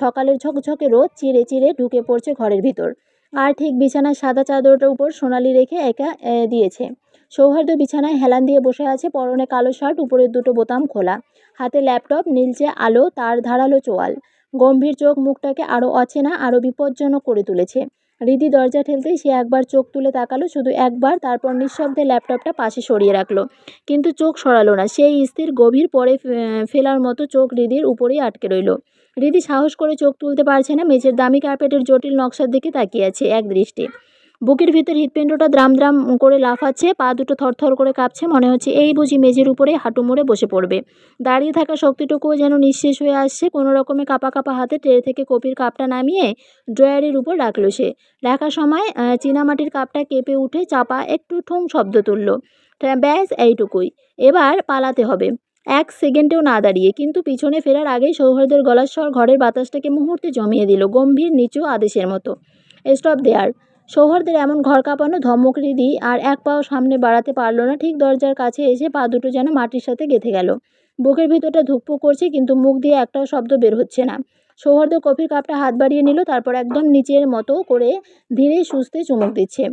সকালের ঝকঝকে রোদ চিরে চিরে ঢুকে পড়ছে ঘরের ভিতর। আর ঠিক বিছানার সাদা চাদরটার উপর সোনালি রেখে একা দিয়েছে। সৌহার্দ্য বিছানায় হেলান দিয়ে বসে আছে, পরনে কালো শার্ট, উপরের দুটো বোতাম খোলা। হাতে ল্যাপটপ, নীলচে আলো, তার ধারালো চোয়াল। গম্ভীর চোখ মুখটাকে আরও অচেনা, আরও বিপজ্জনক করে তুলেছে। হৃদি দরজা ঠেলতেই সে একবার চোখ তুলে তাকালো, শুধু একবার। তারপর নিঃশব্দে ল্যাপটপটা পাশে সরিয়ে রাখলো। কিন্তু চোখ সরালো না। সেই স্থির, গভীর, পরে ফেলার মতো চোখ হৃদির উপরেই আটকে রইল। হৃদি সাহস করে চোখ তুলতে পারছে না। মেঝের দামি কার্পেটের জটিল নকশার দিকে তাকিয়ে আছে এক দৃষ্টি। বুকের ভিতর হৃৎপিণ্ডটা দ্রাম দ্রাম করে লাফাচ্ছে। পা দুটো থরথর করে কাঁপছে। মনে হচ্ছে এই বুঝি মেঝের উপরে হাঁটু মুড়ে বসে পড়বে। দাঁড়িয়ে থাকা শক্তিটুকুও যেন নিঃশেষ হয়ে আসছে। কোনো রকমে কাঁপা কাঁপা হাতে ট্রে থেকে কফির কাপটা নামিয়ে ড্রয়ারের উপর রাখলো সে। রাখার সময় চীনামাটির কাপটা কেঁপে উঠে চাপা একটু ঠুং শব্দ তুলল। ব্যাস এইটুকুই, এবার পালাতে হবে। এক সেকেন্ডেও না দাঁড়িয়ে। কিন্তু পিছনে ফেরার আগেই সৌহার্দ্যের গলার স্বর ঘরের বাতাসটাকে মুহূর্তে জমিয়ে দিল, গম্ভীর নিচু আদেশের মতো। স্টপ দেয়ার। সৌহার্দ্যের এমন ঘর কাঁপানো ধমক হৃদি আর এক পাও সামনে বাড়াতে পারল না। ঠিক দরজার কাছে এসে পা দুটো যেন মাটির সাথে গেঁথে গেল। বুকের ভিতরটা ধুকপুক করছে, কিন্তু মুখ দিয়ে একটাও শব্দ বের হচ্ছে না। সৌহার্দ্য কফির কাপটা হাত বাড়িয়ে নিল, তারপর একদম নিচের মতো করে ধীরে সুস্থে চুমুক দিচ্ছে।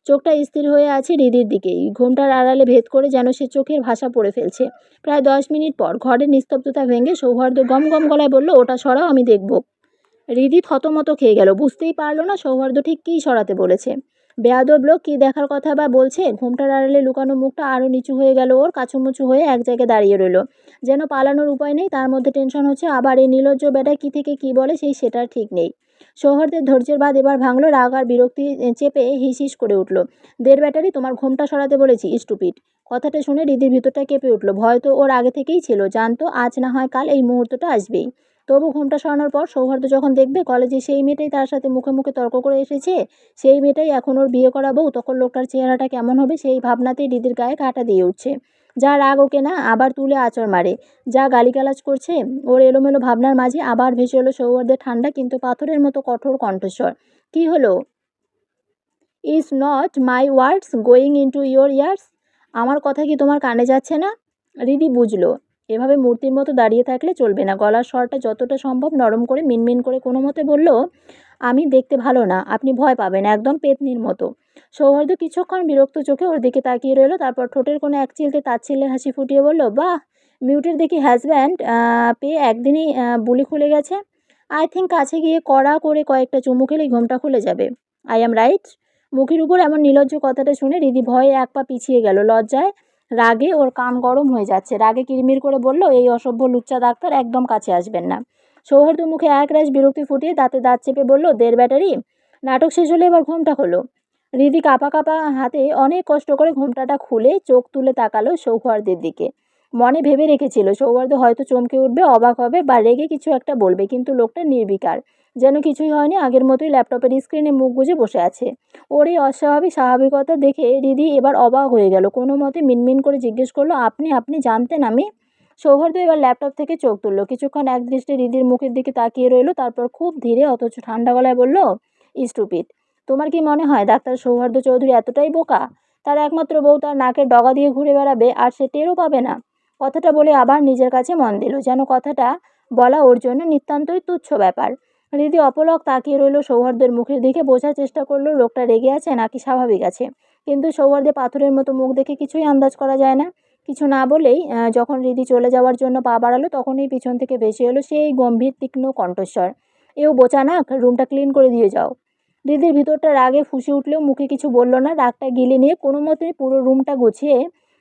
চোখটা স্থির হয়ে আছে হৃদির দিকেই, ঘোমটার আড়ালে ভেদ করে যেন সে চোখের ভাষা পড়ে ফেলছে। প্রায় 10 মিনিট পর ঘরের নিস্তব্ধতা ভেঙে সৌহার্দ্য গম গম গলায় বলল, ওটা সরাও, আমি দেখব। হৃদি থতমত খেয়ে গেল, বুঝতেই পারলো না সৌহার্দ্য ঠিক কী সরাতে বলেছে। বেয়াদব লোক কী দেখার কথা বা বলছে। ঘোমটার আড়ালে লুকানো মুখটা আরও নিচু হয়ে গেল ওর, কাচুমুচু হয়ে এক জায়গায় দাঁড়িয়ে রইল, যেন পালানোর উপায় নেই। তার মধ্যে টেনশন হচ্ছে, আবার এই নির্লজ্জ বেটা কী থেকে কী বলে সেটার ঠিক নেই। সৌহার্দ্যের ধৈর্যের বাঁধ এবার ভাঙল, রাগ আর বিরক্তি চেপে হিস হিস করে উঠল। দের ব্যাটারি, তোমার ঘোমটা সরাতে বলেছি, স্টুপিড। কথাটা শুনে হৃদির ভিতরটা কেঁপে উঠল। ভয় তো ওর আগে থেকেই ছিল, জানতো আজ না হয় কাল এই মুহূর্তটা আসবেই। তবু ঘোমটা সরানোর পর সৌহার্দ্য যখন দেখবে কলেজে সেই মেয়েটাই তার সাথে মুখে মুখে তর্ক করে এসেছে, সেই মেয়েটাই এখন ওর বিয়ে করা বউ, তখন লোকটার চেহারাটা কেমন হবে সেই ভাবনাতেই হৃদির গায়ে কাঁটা দিয়ে উঠছে। যা রাগ ওকে না আবার তুলে আঁচড় মারে, যা গালিগালাজ করছে। ওর এলোমেলো ভাবনার মাঝে আবার ভেসে এলো সৌহার্দ্যের ঠান্ডা কিন্তু পাথরের মতো কঠোর কণ্ঠস্বর। কি হলো? Is not my words going into your years? আমার কথা কি তোমার কানে যাচ্ছে না? হৃদি বুঝলো এভাবে মূর্তির মতো দাঁড়িয়ে থাকলে চলবে না। গলার স্বরটা যতটা সম্ভব নরম করে মিনমিন করে কোনো মতে বলল, আমি দেখতে ভালো না, আপনি ভয় পাবেন, একদম পেতনির মতো। সৌহার্দ্য কিছুক্ষণ বিরক্ত চোখে ওর দিকে তাকিয়ে রইল, তারপর ঠোঁটের কোনো এক চিলতে তাচ্ছিল্যের হাসি ফুটিয়ে বলল, বাহ, মিউটের দেখি হাজব্যান্ড পেয়ে একদিনই বুলি খুলে গেছে। আই থিঙ্ক কাছে গিয়ে কড়া করে কয়েকটা চুমু খেলেই ঘোমটা খুলে যাবে। I am right? মুখের উপর এমন নির্লজ্জ কথাটা শুনে হৃদি ভয়ে এক পা পিছিয়ে গেল। লজ্জায় রাগে ওর কান গরম হয়ে যাচ্ছে। রাগে কিরমির করে বলল, এই অসভ্য লুচ্চা ডাক্তার, একদম কাছে আসবেন না। সৌহার্দ্য মুখে একরাশ বিরক্তি ফুটিয়ে দাঁতে দাঁত চেপে বলল, দের ব্যাটারি। নাটক শেষ হলে এবার ঘোমটা হলো। হৃদি কাঁপা কাঁপা হাতে অনেক কষ্ট করে ঘোমটাটা খুলে চোখ তুলে তাকালো সৌহার্দ্যের দিকে। মনে ভেবে রেখেছিল সৌহার্দ্য হয়তো চমকে উঠবে, অবাক হবে বা রেগে কিছু একটা বলবে, কিন্তু লোকটা নির্বিকার, যেন কিছুই হয়নি, আগের মতোই ল্যাপটপের স্ক্রিনে মুখ গুজে বসে আছে। ওর এই অস্বাভাবিক স্বাভাবিকতা দেখে হৃদি এবার অবাক হয়ে গেল। কোনো মতে মিনমিন করে জিজ্ঞেস করলো, আপনি আপনি জানতেন আমি? সৌহার্দ্য এবার ল্যাপটপ থেকে চোখ তুলল, কিছুক্ষণ এক দৃষ্টে হৃদির মুখের দিকে তাকিয়ে রইল, তারপর খুব ধীরে অথচ ঠান্ডা গলায় বলল, স্টুপিড। তোমার কি মনে হয় ডাক্তার সৌহার্দ্য চৌধুরী এতটাই বোকা? তার একমাত্র বউ তার নাকের ডগা দিয়ে ঘুরে বেড়াবে আর সে টেরও পাবে না? কথাটা বলে আবার নিজের কাছে মন দিল, যেন কথাটা বলা ওর জন্য নিতান্তই তুচ্ছ ব্যাপার। হৃদি অপলক তাকিয়ে রইল সৌহার্দ্যের মুখের দিকে, বোঝার চেষ্টা করলো লোকটা রেগে আছে নাকি স্বাভাবিক আছে, কিন্তু সৌহার্দ্যের পাথরের মতো মুখ দেখে কিছুই আন্দাজ করা যায় না। কিছু না বলেই যখন হৃদি চলে যাওয়ার জন্য পা বাড়ালো, তখনই পিছন থেকে ভেসে এলো সেই গম্ভীর তীক্ষ্ণ কণ্ঠস্বর, এও বোচানাক, রুমটা ক্লিন করে দিয়ে যাও। হৃদির ভিতরটা রাগে ফুঁসে উঠলেও মুখে কিছু বলল না। রাগটা গিলে নিয়ে কোনো মতে পুরো রুমটা গুছিয়ে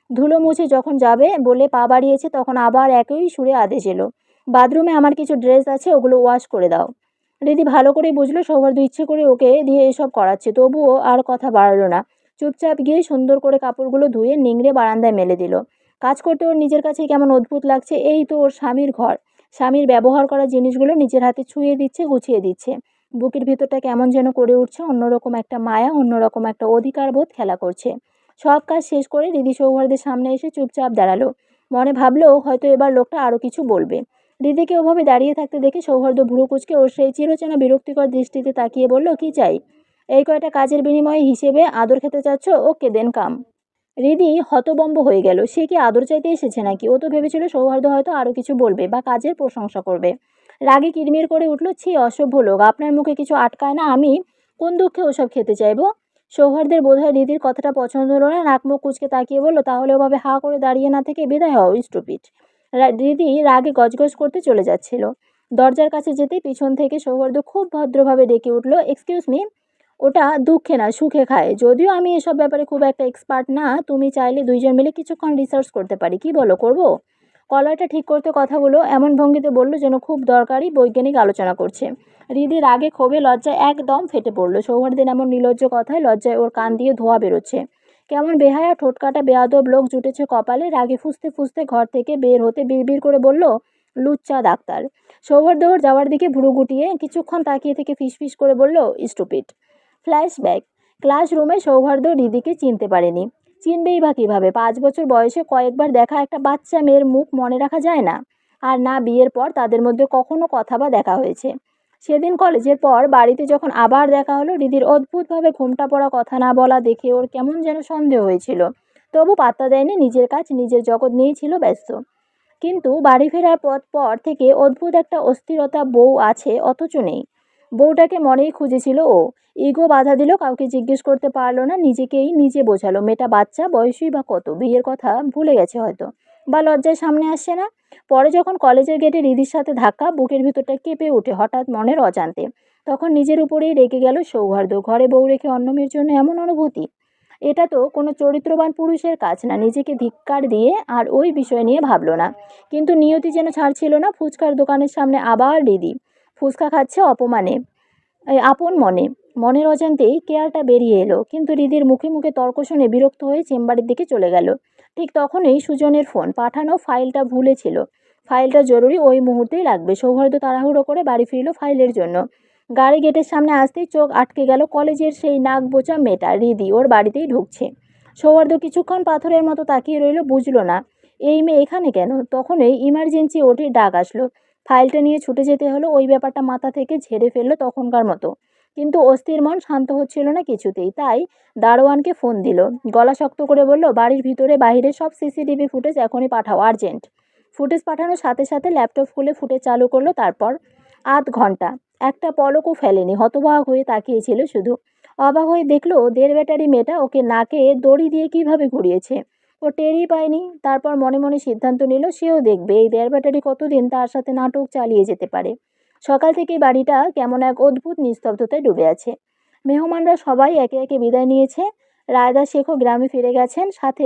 ধুলো মুছে যখন যাবে বলে পা বাড়িয়েছে, তখন আবার একই সুরে আদেশ এলো, বাথরুমে আমার কিছু ড্রেস আছে, ওগুলো ওয়াশ করে দাও। হৃদি ভালো করেই বুঝলো সৌহার্দ্য ইচ্ছে করে ওকে দিয়ে এসব করাচ্ছে, তবুও আর কথা বাড়ালো না। চুপচাপ গিয়ে সুন্দর করে কাপড়গুলো ধুয়ে নিংড়ে বারান্দায় মেলে দিল। কাজ করতে ওর নিজের কাছেই কেমন অদ্ভুত লাগছে। এই তো ওর স্বামীর ঘর, স্বামীর ব্যবহার করা জিনিসগুলো নিজের হাতে ছুঁয়ে দিচ্ছে, গুছিয়ে দিচ্ছে। বুকের ভিতরটা কেমন যেন করে উঠছে, অন্যরকম একটা মায়া, অন্যরকম একটা অধিকার বোধ খেলা করছে। সব কাজ শেষ করে হৃদি সৌহার্দ্যের সামনে এসে চুপচাপ দাঁড়ালো। মনে ভাবলো হয়তো এবার লোকটা আরও কিছু বলবে। হৃদিকে ওভাবে দাঁড়িয়ে থাকতে দেখে সৌহার্দ্য ভ্রু কুঁচকে ওর সেই চিরচেনা বিরক্তিকর দৃষ্টিতে তাকিয়ে বলল, কি চাই? এই কয়টা কাজের বিনিময়ে হিসেবে আদর খেতে চাচ্ছ? ওকে দেন কাম। হৃদি হতবম্ব হয়ে গেল। সে কি আদর চাইতে এসেছে নাকি? ও তো ভেবেছিল সৌহার্দ্য হয়তো আরও কিছু বলবে বা কাজের প্রশংসা করবে। রাগে কিরমির করে উঠল, ছি অসভ্য লোক, আপনার মুখে কিছু আটকায় না? আমি কোন দুঃখে ওসব খেতে চাইবো? সৌহার্দ্যের বোধহয় হৃদির কথাটা পছন্দ হলো না, নাক মুখ কুঁচকে তাকিয়ে বলল, তাহলে ওভাবে হাঁ করে দাঁড়িয়ে না থেকে বিদায় হও, স্টুপিড। হৃদি রাগে গজগজ করতে চলে যাচ্ছিল। দরজার কাছে যেতেই পিছন থেকে সৌহার্দ্য খুব ভদ্রভাবে ডেকে উঠল, এক্সকিউজ মি। ওটা দুঃখে না সুখে খায়, যদিও আমি এসব ব্যাপারে খুব একটা এক্সপার্ট না। তুমি চাইলে দুইজন মিলে কিছুক্ষণ রিসার্চ করতে পারি, কি বলো, করব? কলারটা ঠিক করতে কথাগুলো এমন ভঙ্গিতে বলল যেন খুব দরকারি বৈজ্ঞানিক আলোচনা করছে। হৃদি রাগে ক্ষোভে লজ্জায় একদম ফেটে পড়ল। সৌহার্দ্যের এমন নির্লজ্জ কথায় লজ্জায় ওর কান দিয়ে ধোঁয়া বেরোচ্ছে। কেমন বেহায়া ঠোঁটকাটা বেয়াদব লোক জুটেছে কপালে। রাগে ফুঁসতে ফুঁসতে ঘর থেকে বের হতে বিড়বিড় করে বলল, লুচ্চা ডাক্তার। সৌহার্দ্য ওর যাওয়ার দিকে ভ্রু গুটিয়ে কিছুক্ষণ তাকিয়ে থেকে ফিসফিস করে বলল, স্টুপিড। ফ্ল্যাশব্যাক। ক্লাসরুমে সৌহার্দ্য হৃদিকে চিনতে পারেনি। চিনবেই বা কীভাবে? 5 বছর বয়সে কয়েকবার দেখা একটা বাচ্চা মেয়ের মুখ মনে রাখা যায় না? আর না বিয়ের পর তাদের মধ্যে কখনো কথা বা দেখা হয়েছে। সেদিন কলেজের পর বাড়িতে যখন আবার দেখা হলো, হৃদির অদ্ভুতভাবে ঘোমটা পড়া, কথা না বলা দেখে ওর কেমন যেন সন্দেহ হয়েছিল। তবু পাত্তা দেয়নি, নিজের কাজ নিজের জগৎ নিয়েই ছিল ব্যস্ত। কিন্তু বাড়ি ফেরার পর থেকে অদ্ভুত একটা অস্থিরতা, বউ আছে অথচ নেই। বউটাকে মনেই খুঁজেছিল ও। ইগো বাধা দিল, কাউকে জিজ্ঞেস করতে পারলো না, নিজেকেই নিজে বোঝালো মেয়েটা বাচ্চা, বয়সই বা কত, বিয়ের কথা ভুলে গেছে হয়তো, বা লজ্জায় সামনে আসছে না। পরে যখন কলেজের গেটে রিদির সাথে ধাক্কা, বুকের ভিতরটা কেঁপে ওঠে হঠাৎ মনের অজান্তে। তখন নিজের উপরেই রেগে গেল সৌহার্দ্য। ঘরে বউ রেখে অন্য মেয়ের জন্য এমন অনুভূতি, এটা তো কোনো চরিত্রবান পুরুষের কাজ না। নিজেকে ধিক্কার দিয়ে আর ওই বিষয় নিয়ে ভাবলো না। কিন্তু নিয়তি যেন ছাড়ছিল না। ফুচকার দোকানের সামনে আবার রিদি ফুচকা খাচ্ছে অপমানে, আপন মনে। মনের অজান্তেই কেয়ারটা বেরিয়ে এলো। কিন্তু রিদির মুখে মুখে তর্ক শুনে বিরক্ত হয়ে চেম্বারের দিকে চলে গেল। ঠিক তখনই সুজনের ফোন। পাঠানো ফাইলটা ভুলেছিল। ফাইলটা জরুরি, ওই মুহূর্তেই লাগবে। সৌহার্দ্য তাড়াহুড়ো করে বাড়ি ফিরল ফাইলের জন্য। গাড়ি গেটের সামনে আসতেই চোখ আটকে গেল কলেজের সেই নাক বোচা মেয়েটা রিদি ওর বাড়িতেই ঢুকছে। সৌহার্দ্য কিছুক্ষণ পাথরের মতো তাকিয়ে রইল, বুঝলো না এই মেয়ে এখানে কেন। তখনই ইমার্জেন্সি ওটির ডাক আসলো। ফাইলটা নিয়ে ছুটে যেতে হলো। ওই ব্যাপারটা মাথা থেকে ঝেড়ে ফেললো তখনকার মতো। কিন্তু অস্থির মন শান্ত হচ্ছিল না কিছুতেই। তাই দারোয়ানকে ফোন দিল। গলা শক্ত করে বলল, বাড়ির ভিতরে বাইরে সব সিসিটিভি ফুটেজ এখনই পাঠাও, আর্জেন্ট। ফুটেজ পাঠানোর সাথে সাথে ল্যাপটপ খুলে ফুটেজ চালু করলো। তারপর আধ ঘন্টা একটা পলকও ফেলেনি। হতবাক হয়ে তাকিয়েছিল শুধু। অবাক হয়ে দেখলো দেড় ব্যাটারি মেয়েটা ওকে নাকে দড়ি দিয়ে কিভাবে ঘুরিয়েছে। ও টেরই পায়নি। তারপর মনে মনে সিদ্ধান্ত নিল সেও দেখবে এই দেড় ব্যাটারি কতদিন তার সাথে নাটক চালিয়ে যেতে পারে। সকাল থেকেই বাড়িটা কেমন এক অদ্ভুত নিস্তব্ধতায় ডুবে আছে। মেহমানরা সবাই একে একে বিদায় নিয়েছে। রায়দা শেখও গ্রামে ফিরে গেছেন, সাথে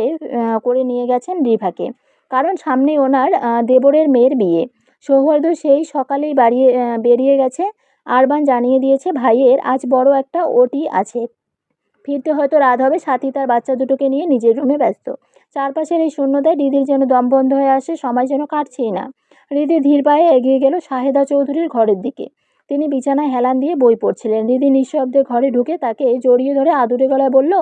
করে নিয়ে গেছেন রিভাকে। কারণ সামনেই ওনার দেবরের মেয়ের বিয়ে। সৌহার্দ্য সেই সকালেই বেরিয়ে গেছে। আরবান জানিয়ে দিয়েছে ভাইয়ের আজ বড় একটা ওটি আছে। ফিরতে হয়তো রাত হবে। সাথী তার বাচ্চা দুটোকে নিয়ে নিজের রুমে ব্যস্ত। চারপাশের এই শূন্যতায় হৃদির যেন দম বন্ধ হয়ে আসে। সময় যেন কাটছেই না। হৃদি ধীর পায়ে এগিয়ে গেল শাহেদা চৌধুরীর ঘরের দিকে। তিনি বিছানায় হেলান দিয়ে বই পড়ছিলেন। হৃদি নিঃশব্দে ঘরে ঢুকে তাকে জড়িয়ে ধরে আদুরে গলায় বলল,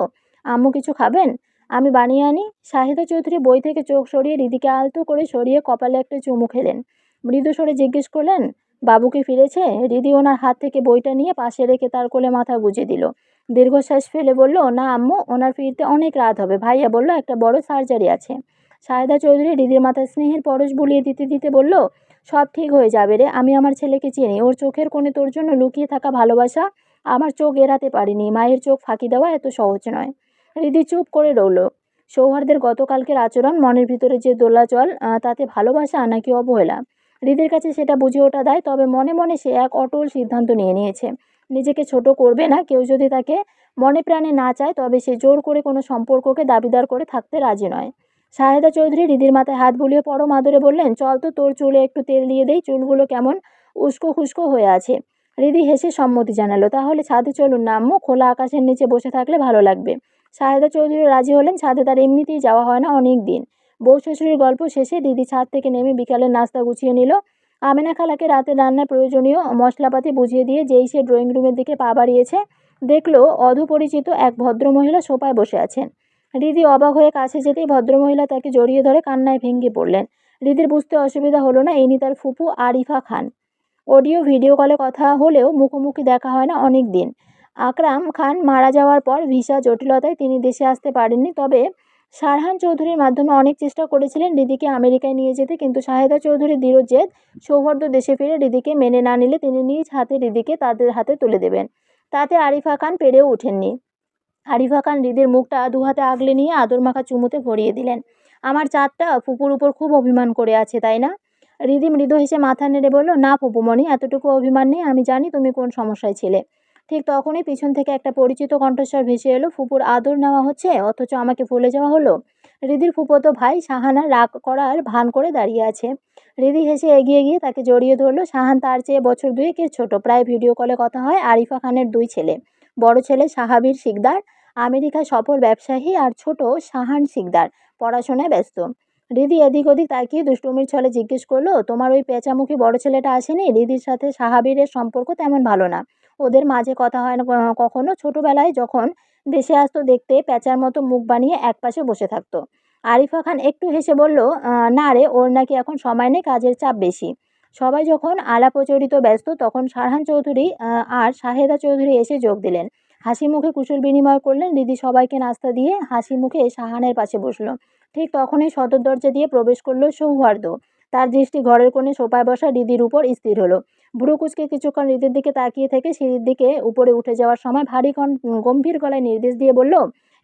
আম্মু কিছু খাবেন? আমি বানিয়ে আনি। শাহেদা চৌধুরী বই থেকে চোখ সরিয়ে হৃদিকে আলতো করে সরিয়ে কপালে একটা চুমু খেলেন। মৃদু স্বরে জিজ্ঞেস করলেন, বাবু কি ফিরেছে? হৃদি ওনার হাত থেকে বইটা নিয়ে পাশে রেখে তার কোলে মাথা গুজে দিল। দীর্ঘশ্বাস ফেলে বলল, না আম্মু, ওনার ফিরতে অনেক রাত হবে। ভাইয়া বলল একটা বড় সার্জারি আছে। সাহেদা চৌধুরী হৃদির মাথায় স্নেহের পরশ বুলিয়ে দিতে দিতে বলল, সব ঠিক হয়ে যাবে রে। আমি আমার ছেলেকে চিনি। ওর চোখের কোণে তোর জন্য লুকিয়ে থাকা ভালোবাসা আমার চোখ এড়াতে পারিনি। মায়ের চোখ ফাঁকি দেওয়া এত সহজ নয়। হৃদি চুপ করে রইল। সৌহার্দের গতকালকের আচরণ, মনের ভিতরে যে দোলাচল, তাতে ভালোবাসা নাকি অবহেলা? হৃদির কাছে সেটা বুঝে ওঠা দায়। তবে মনে মনে সে এক অটল সিদ্ধান্ত নিয়ে নিয়েছে। নিজেকে ছোট করবে না। কেউ যদি তাকে মনে প্রাণে না চায় তবে সে জোর করে কোনো সম্পর্ককে দাবিদার করে থাকতে রাজি নয়। শাহেদা চৌধুরী হৃদির মাথায় হাত বুলিয়ে পরম আদরে বললেন, চল তো, তোর চুলে একটু তেল দিয়ে দেই। চুলগুলো কেমন উস্কো খুস্কো হয়ে আছে। হৃদি হেসে সম্মতি জানালো, তাহলে ছাদে চলুন না আম্মু, খোলা আকাশের নিচে বসে থাকলে ভালো লাগবে। শাহেদা চৌধুরী রাজি হলেন। ছাদে তার এমনিতেই যাওয়া হয় না অনেক দিন। বউ শ্বশুরের গল্প শেষে হৃদি ছাদ থেকে নেমে বিকালের নাস্তা গুছিয়ে নিল। আমেনা খালাকে রাতের রান্নার প্রয়োজনীয় মশলাপাতি বুঝিয়ে দিয়ে যেই সে ড্রয়িং রুমের দিকে পা বাড়িয়েছে, দেখলো অধপরিচিত এক ভদ্রমহিলা সোফায় বসে আছেন। হৃদি অবাক হয়ে কাছে যেতেই ভদ্রমহিলা তাকে জড়িয়ে ধরে কান্নায় ভেঙে পড়লেন। হৃদির বুঝতে অসুবিধা হলো না ইনি তার ফুপু আরিফা খান। অডিও ভিডিও কলে কথা হলেও মুখোমুখি দেখা হয় না অনেক দিন। আকরাম খান মারা যাওয়ার পর ভিসা জটিলতায় তিনি দেশে আসতে পারেননি। তবে শারহান চৌধুরীর মাধ্যমে অনেক চেষ্টা করেছিলেন হৃদিকে আমেরিকায় নিয়ে যেতে, কিন্তু শাহেদা চৌধুরীর দৃঢ় জেদ। সৌহার্দ্য দেশে ফিরে হৃদিকে মেনে না নিলে তিনি নিজ হাতে হৃদিকে তাদের হাতে তুলে দেবেন। তাতে আরিফা খান পেরেও ওঠেননি। আরিফা খান হৃদির মুখটা দুহাতে আগলে নিয়ে আদর মাখা চুমুতে ভরিয়ে দিলেন। আমার চাঁদটা ফুপুর উপর খুব অভিমান করে আছে, তাই না? হৃদি মৃদু হেসে মাথা নেড়ে বলল, না ফুপুমণি, এতটুকু অভিমান নেই। আমি জানি তুমি কোন সমস্যায় ছিলে। ঠিক তখনই পিছন থেকে একটা পরিচিত কণ্ঠস্বর ভেসে এলো, ফুপুর আদর নেওয়া হচ্ছে অথচ আমাকে ভুলে যাওয়া হলো। হৃদির ফুফোতো ভাই শাহানা রাগ করার ভান করে দাঁড়িয়ে আছে। হৃদি হেসে এগিয়ে গিয়ে তাকে জড়িয়ে ধরলো। শাহান তার চেয়ে বছর দুয়েকের ছোট। প্রায় ভিডিও কলে কথা হয়। আরিফা খানের দুই ছেলে, বড় ছেলে সাহাবীর শিকদার আমেরিকায় সফল ব্যবসায়ী, আর ছোট শাহান শিকদার পড়াশোনায় ব্যস্ত। হৃদি এদিক ওদিক তাকিয়ে দুষ্টুমির ছলে জিজ্ঞেস করলো, তোমার ওই পেঁচামুখী বড় ছেলেটা আসেনি? হৃদির সাথে সাহাবীরের সম্পর্ক তেমন ভালো না। ওদের মাঝে কথা হয় না কখনো। ছোটবেলায় যখন দেশে আসতো দেখতে প্যাঁচার মতো মুখ বানিয়ে একপাশে বসে থাকতো। আরিফা খান একটু হেসে বলল, না রে, ওর নাকি এখন সময় নেই, কাজের চাপ বেশি। সবাই যখন আলাপচারিত ব্যস্ত তখন শারহান চৌধুরী আর শাহেদা চৌধুরী এসে যোগ দিলেন। হাসি মুখে কুশল বিনিময় করলেন। হৃদি সবাইকে নাস্তা দিয়ে হাসি মুখে শাহানের পাশে বসলো। ঠিক তখনই সদর দরজা দিয়ে প্রবেশ করলো সৌহার্দ্য। তার দৃষ্টি ঘরের কোণে সোফায় বসা হৃদির উপর স্থির হলো। ভ্রু কুঁচকে কিছুক্ষণ হৃদির দিকে তাকিয়ে থেকে সিঁড়ির দিকে উপরে উঠে যাওয়ার সময় ভারী গম্ভীর গলায় নির্দেশ দিয়ে বলল,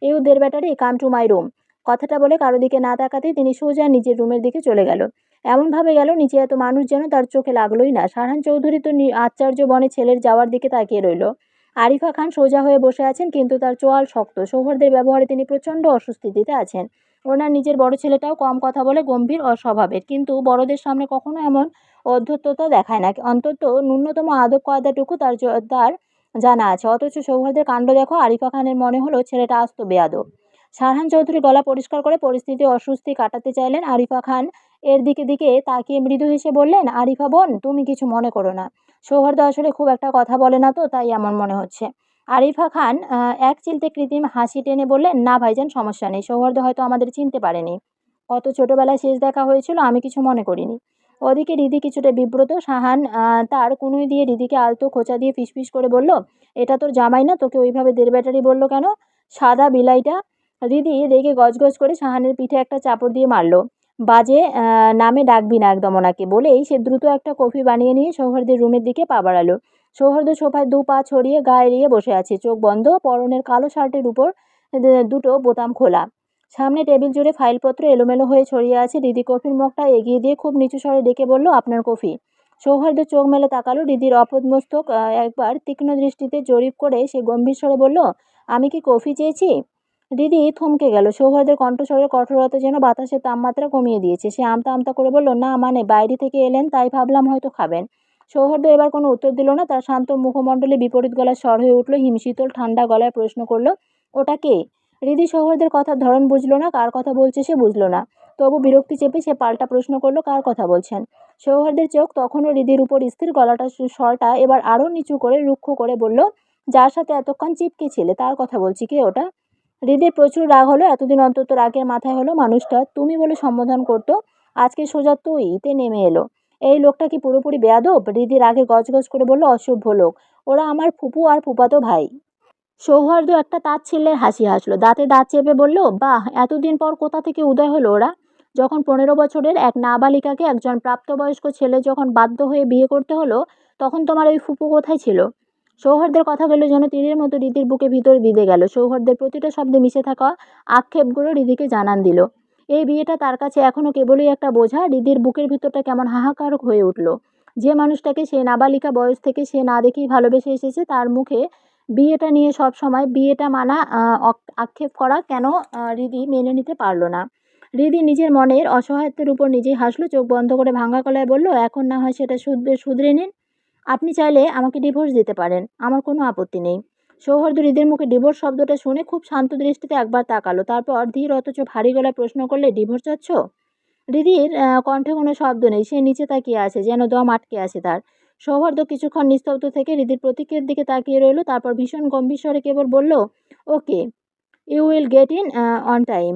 you there better come to my room. কথাটা বলে কারো দিকে না তাকাতেই তিনি সোজা নিজের রুমের দিকে চলে গেল। এমনভাবে গেল নিচে এত মানুষ যেন তার চোখে লাগলোই না। সারহান চৌধুরী তো আশ্চর্য বনে ছেলের যাওয়ার দিকে তাকিয়ে রইল। আরিফা খান সোজা হয়ে বসে আছেন, কিন্তু তার চোয়াল শক্ত। সৌহার্দের ব্যবহারে তিনি প্রচণ্ড অস্বস্তিতে আছেন। ওনার নিজের বড় ছেলেটাও কম কথা বলে, গম্ভীর অস্বভাবের, কিন্তু বড়দের সামনে কখনো এমন অধ্যত্বতা দেখায় না। অন্তত ন্যূনতম আদব কায়দাটুকু তার জানা আছে। অথচ সৌহার্দের কাণ্ড দেখো। আরিফা খানের মনে হলো ছেলেটা আস্ত বেয়াদব। সারহান চৌধুরী গলা পরিষ্কার করে পরিস্থিতি অস্বস্তি কাটাতে চাইলেন। আরিফা খান এর দিকে তাকিয়ে মৃদু হেসে বললেন, আরিফা বোন, তুমি কিছু মনে করো না। সৌহার্দ্য আসলে খুব একটা কথা বলে না তো, তাই এমন মনে হচ্ছে। আরিফা খান এক চিলতে কৃত্রিম হাসি টেনে বললেন, না ভাইজান, সমস্যা নেই। সৌহার্দ্য হয়তো আমাদের চিনতে পারেনি। কত ছোটবেলায় শেষ দেখা হয়েছিল, আমি কিছু মনে করিনি। ওদিকে রিদি কিছুটা বিব্রত। সাহান তার কনুই দিয়ে রিদিকে আলতো খোঁচা দিয়ে ফিসফিস করে বলল, এটা তোর জামাই না? তোকে ওইভাবে দের ব্যাটারি বললো কেন? সাদা বিলাইটা। রিদি রেগে গজগজ করে সাহানের পিঠে একটা চাপড় দিয়ে মারল। বাজে নামে ডাকবি না একদম ওনাকে, বলেই সে দ্রুত একটা কফি বানিয়ে নিয়ে সৌহার্দের রুমের দিকে পা বাড়ালো। সৌহার্দ্য সোফায় দু পা ছড়িয়ে গায়ে এড়িয়ে বসে আছে, চোখ বন্ধ, পরনের কালো শার্টের উপর দুটো বোতাম খোলা। সামনে টেবিল জুড়ে ফাইলপত্র এলোমেলো হয়ে ছড়িয়ে আছে। রিদি কফির মগটা এগিয়ে দিয়ে খুব নিচু স্বরে ডেকে বলল, আপনার কফি। সৌহার্দ্য চোখ মেলে তাকালো। রিদির অপমস্তক একবার তীক্ষ্ণ দৃষ্টিতে জরিপ করে সে গম্ভীর স্বরে বলল, আমি কি কফি চেয়েছি? রিদি থমকে গেল। সৌহার্দ্যের কণ্ঠস্বরের কঠোরতা যেন বাতাসের তাপমাত্রা কমিয়ে দিয়েছে। সে আমতা আমতা করে বলল, না মানে বাইরে থেকে এলেন তাই ভাবলাম হয়তো খাবেন। সৌহার্দ্য এবার কোনো উত্তর দিল না। তার শান্ত মুখমণ্ডলে বিপরীত গলার স্বর হয়ে উঠল। হিমশীতল ঠান্ডা গলায় প্রশ্ন করলো, ওটা কে? রিদি সৌহার্দ্যের কথার ধরন বুঝলো না, কার কথা বলছে সে বুঝলো না। তবু বিরক্তি চেপে সে পাল্টা প্রশ্ন করলো, কার কথা বলছেন? সৌহার্দ্যের চোখ তখনও রিদির উপর স্থির। গলাটা স্বরটা এবার আরও নিচু করে রুক্ষ করে বলল, যার সাথে এতক্ষণ চিপকে ছিলে তার কথা বলছি। কে ওটা? হৃদের প্রচুর রাগ হলো। এতদিন অন্তত রাগের মাথায় হলো মানুষটা তুমি বলে সম্বোধন করতো, আজকে সোজা তুইতে নেমে এলো। এই লোকটা কি পুরোপুরি বেয়াদব? হৃদি রাগে গজগজ করে বলল, অসভ্য লোক। ওরা আমার ফুপু আর ফুপাতো ভাই। সৌহার্দ্য একটা তাচ্ছিল্যের হাসি হাসলো, দাঁতে দাঁত চেপে বলল, বাহ, এতদিন পর কোথা থেকে উদয় হলো ওরা? যখন 15 বছরের এক নাবালিকাকে একজন প্রাপ্তবয়স্ক ছেলে যখন বাধ্য হয়ে বিয়ে করতে হলো, তখন তোমার ওই ফুপু কোথায় ছিল? সৌহার্দ্যের কথাগুলো যেন তীরের মতো রিদির বুকে ভিতরে বিঁধে গেল। সৌহার্দ্যের প্রতিটা শব্দে মিশে থাকা আক্ষেপগুলো রিদিকে জানান দিল, এই বিয়েটা তার কাছে এখনো কেবলই একটা বোঝা। রিদির বুকের ভিতরটা কেমন হাহাকার হয়ে উঠল। যে মানুষটাকে সে নাবালিকা বয়স থেকে সে না দেখেই ভালোবেসে এসেছে, তার মুখে বিয়েটা নিয়ে সব সময় বিয়েটা মানা আক্ষেপ করা কেন রিদি মেনে নিতে পারল না। রিদি নিজের মনের অসহায়ত্বের উপর নিজেই হাসলো। চোখ বন্ধ করে ভাঙা গলায় বলল, এখন না হয় সেটা শুধরে নিন। আপনি চাইলে আমাকে ডিভোর্স দিতে পারেন, আমার কোনো আপত্তি নেই। সৌহার্দ্য হৃদের মুখে ডিভোর্স শব্দটা শুনে খুব শান্ত দৃষ্টিতে একবার তাকালো। তারপর ধীর অথচ ভারী গলায় প্রশ্ন করলে, ডিভোর্স চাচ্ছ? হৃদির কণ্ঠে কোনো শব্দ নেই। সে নিচে তাকিয়ে আছে, যেন দম আটকে আছে তার। সৌহার্দ্য কিছুক্ষণ নিস্তব্ধ থেকে হৃদির প্রতীকের দিকে তাকিয়ে রইল। তারপর ভীষণ গম্ভীর স্বরে কেবল বলল, okay, you will get in on time.